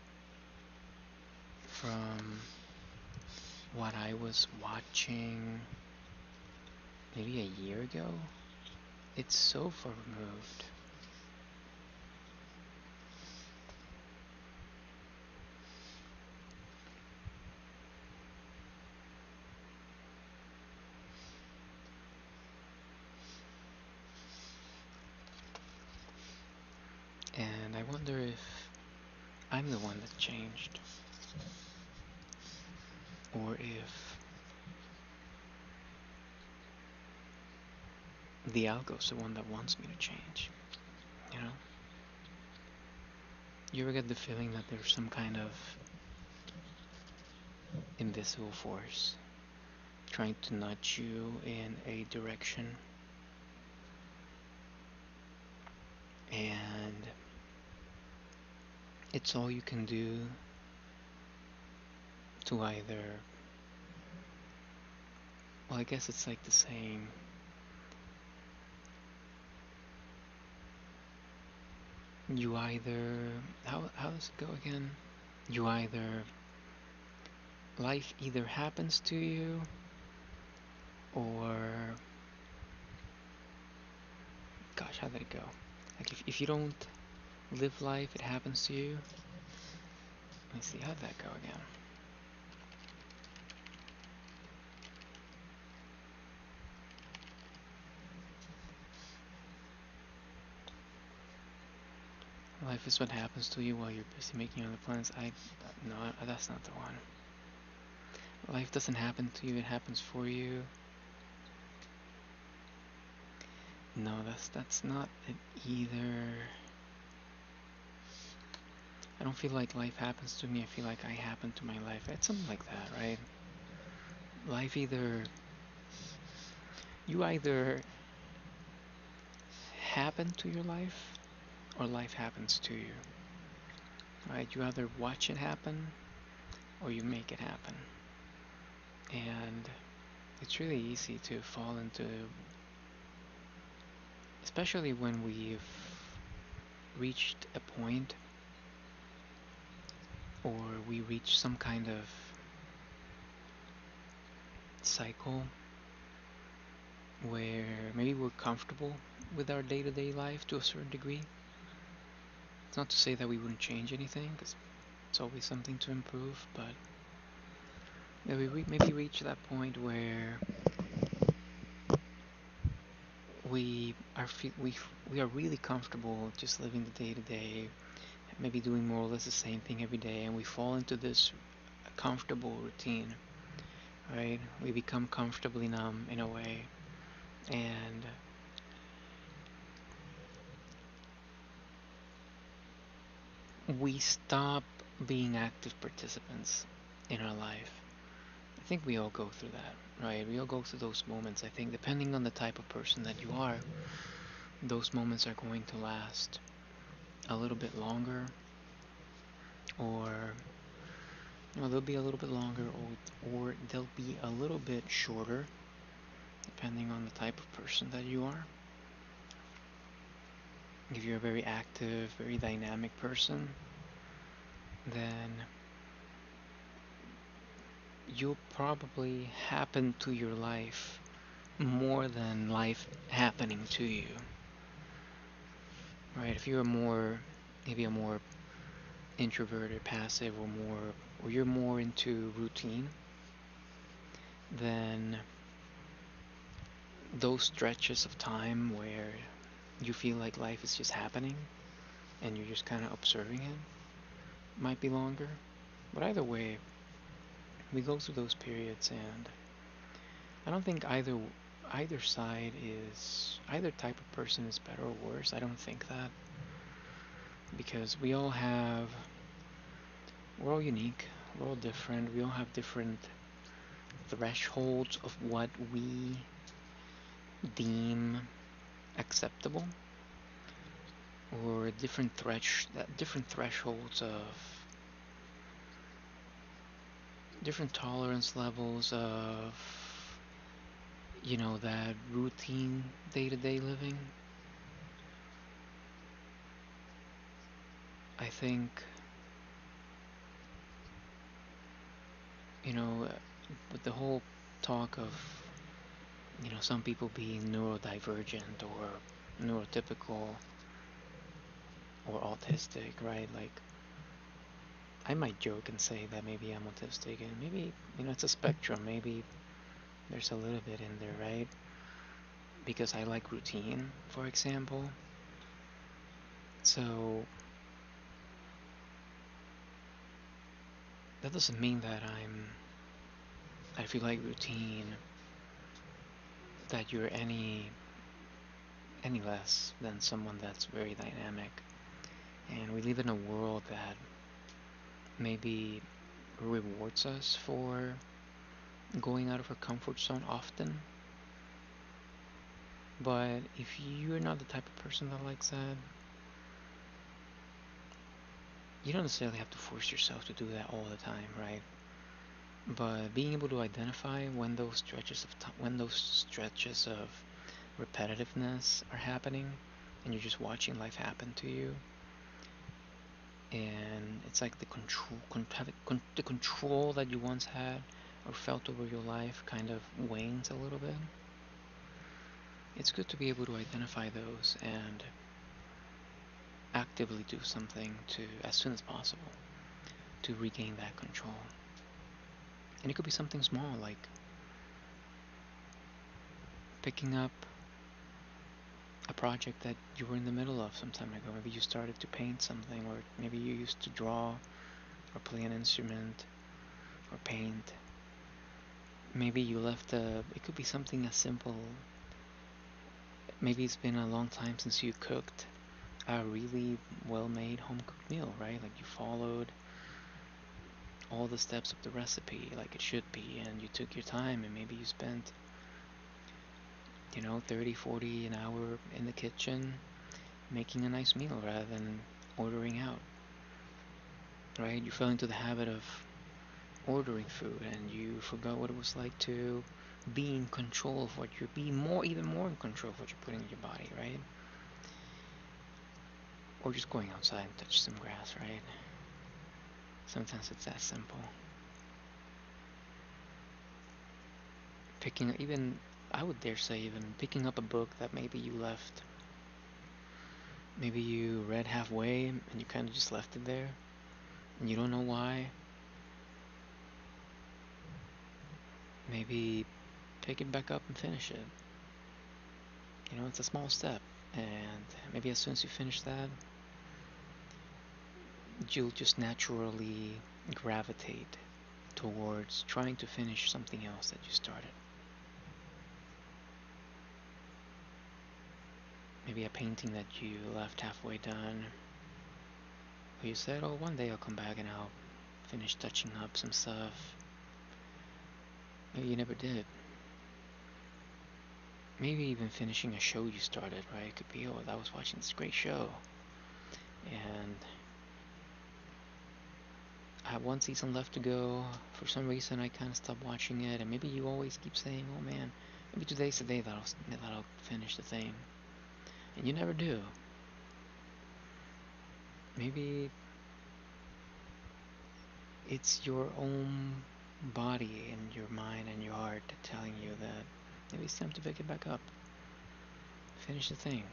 from what I was watching maybe a year ago. It's so far removed. And I wonder if I'm the one that changed, or if the algo's the one that wants me to change, you know? You ever get the feeling that there's some kind of invisible force trying to nudge you in a direction, and it's all you can do to either, well, I guess it's like the saying, you either, how does it go again? You either, life either happens to you, or, gosh, how did it go? Like, if you don't live life, it happens to you. Let me see, how did that go again? Life is what happens to you while you're busy making other plans. No, that's not the one. Life doesn't happen to you, it happens for you. No, that's not it either. I don't feel like life happens to me, I feel like I happen to my life. It's something like that, right? Life you either happen to your life, or life happens to you. Right? You either watch it happen, or you make it happen. And it's really easy to fall into, especially when we've reached a point, or we reach some kind of cycle where maybe we're comfortable with our day-to-day life to a certain degree. It's not to say that we wouldn't change anything, because it's always something to improve, but maybe reach that point where we are really comfortable just living the day-to-day, maybe doing more or less the same thing every day, and we fall into this comfortable routine, right? We become comfortably numb in a way, and we stop being active participants in our life. I think we all go through that, right? We all go through those moments. I think depending on the type of person that you are, those moments are going to last a little bit longer, or they'll be a little bit longer, or they'll be a little bit shorter, depending on the type of person that you are. If you're a very active, very dynamic person, then you'll probably happen to your life more than life happening to you. Right? If you're maybe a more introverted, passive, or you're more into routine, then those stretches of time where you feel like life is just happening and you're just kind of observing it might be longer. But either way, we go through those periods, and I don't think either type of person is better or worse. I don't think that, because we're all unique, we're all different, we all have different thresholds of what we deem acceptable, or different thresholds of different tolerance levels of that routine day-to-day living. I think with the whole talk of some people being neurodivergent or neurotypical or autistic, right? Like, I might joke and say that maybe I'm autistic, and maybe it's a spectrum. Maybe there's a little bit in there, right? Because I like routine, for example. So that doesn't mean that if you like routine, that you're any less than someone that's very dynamic. And we live in a world that maybe rewards us for going out of our comfort zone often. But if you're not the type of person that likes that, you don't necessarily have to force yourself to do that all the time, right? But being able to identify when those stretches of repetitiveness are happening, and you're just watching life happen to you, and it's like the control that you once had or felt over your life kind of wanes a little bit. It's good to be able to identify those and actively do something to as soon as possible to regain that control. And it could be something small like picking up a project that you were in the middle of some time ago. Maybe you started to paint something, or maybe you used to draw or play an instrument or paint. Maybe you left it could be something as simple. Maybe it's been a long time since you cooked a really well-made home-cooked meal, right? Like you followed all the steps of the recipe like it should be, and you took your time, and maybe you spent 30, 40 an hour in the kitchen making a nice meal rather than ordering out, right? You fell into the habit of ordering food, and you forgot what it was like to be in control of what you're being more even more in control of what you're putting in your body, right? Or just going outside and touch some grass, right? Sometimes it's that simple. Picking even I would dare say even picking up a book that maybe you left, maybe you read halfway and you kind of just left it there and you don't know why. Maybe pick it back up and finish it. It's a small step, and maybe as soon as you finish that, you'll just naturally gravitate towards trying to finish something else that you started. Maybe a painting that you left halfway done, or you said, oh, one day I'll come back and I'll finish touching up some stuff. Maybe you never did. Maybe even finishing a show you started, right? It could be, oh, I was watching this great show, and I had one season left to go. For some reason, I kind of stopped watching it, and maybe you always keep saying, "Oh man, maybe today's the day that I'll finish the thing," and you never do. Maybe it's your own body and your mind and your heart telling you that maybe it's time to pick it back up, finish the thing.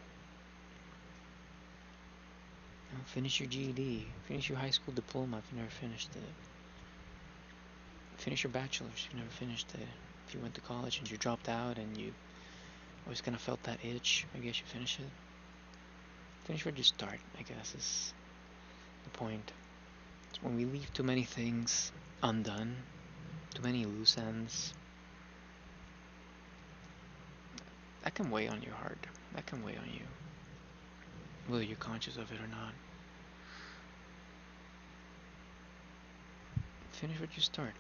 Finish your GED, finish your high school diploma if you never finished it. Finish your bachelor's if you never finished it. If you went to college and you dropped out and you always kind of felt that itch, maybe I should finish it. Finish where you start, I guess, is the point. It's when we leave too many things undone, too many loose ends, that can weigh on your heart. That can weigh on you, whether you're conscious of it or not. Finish what you start.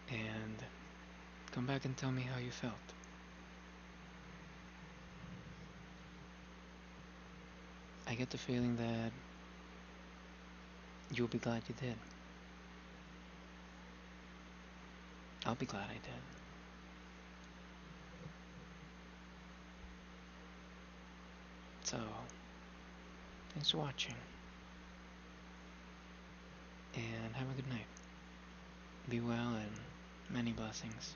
And come back and tell me how you felt. I get the feeling that you'll be glad you did. I'll be glad I did. So, thanks for watching. And have a good night. Be well and many blessings.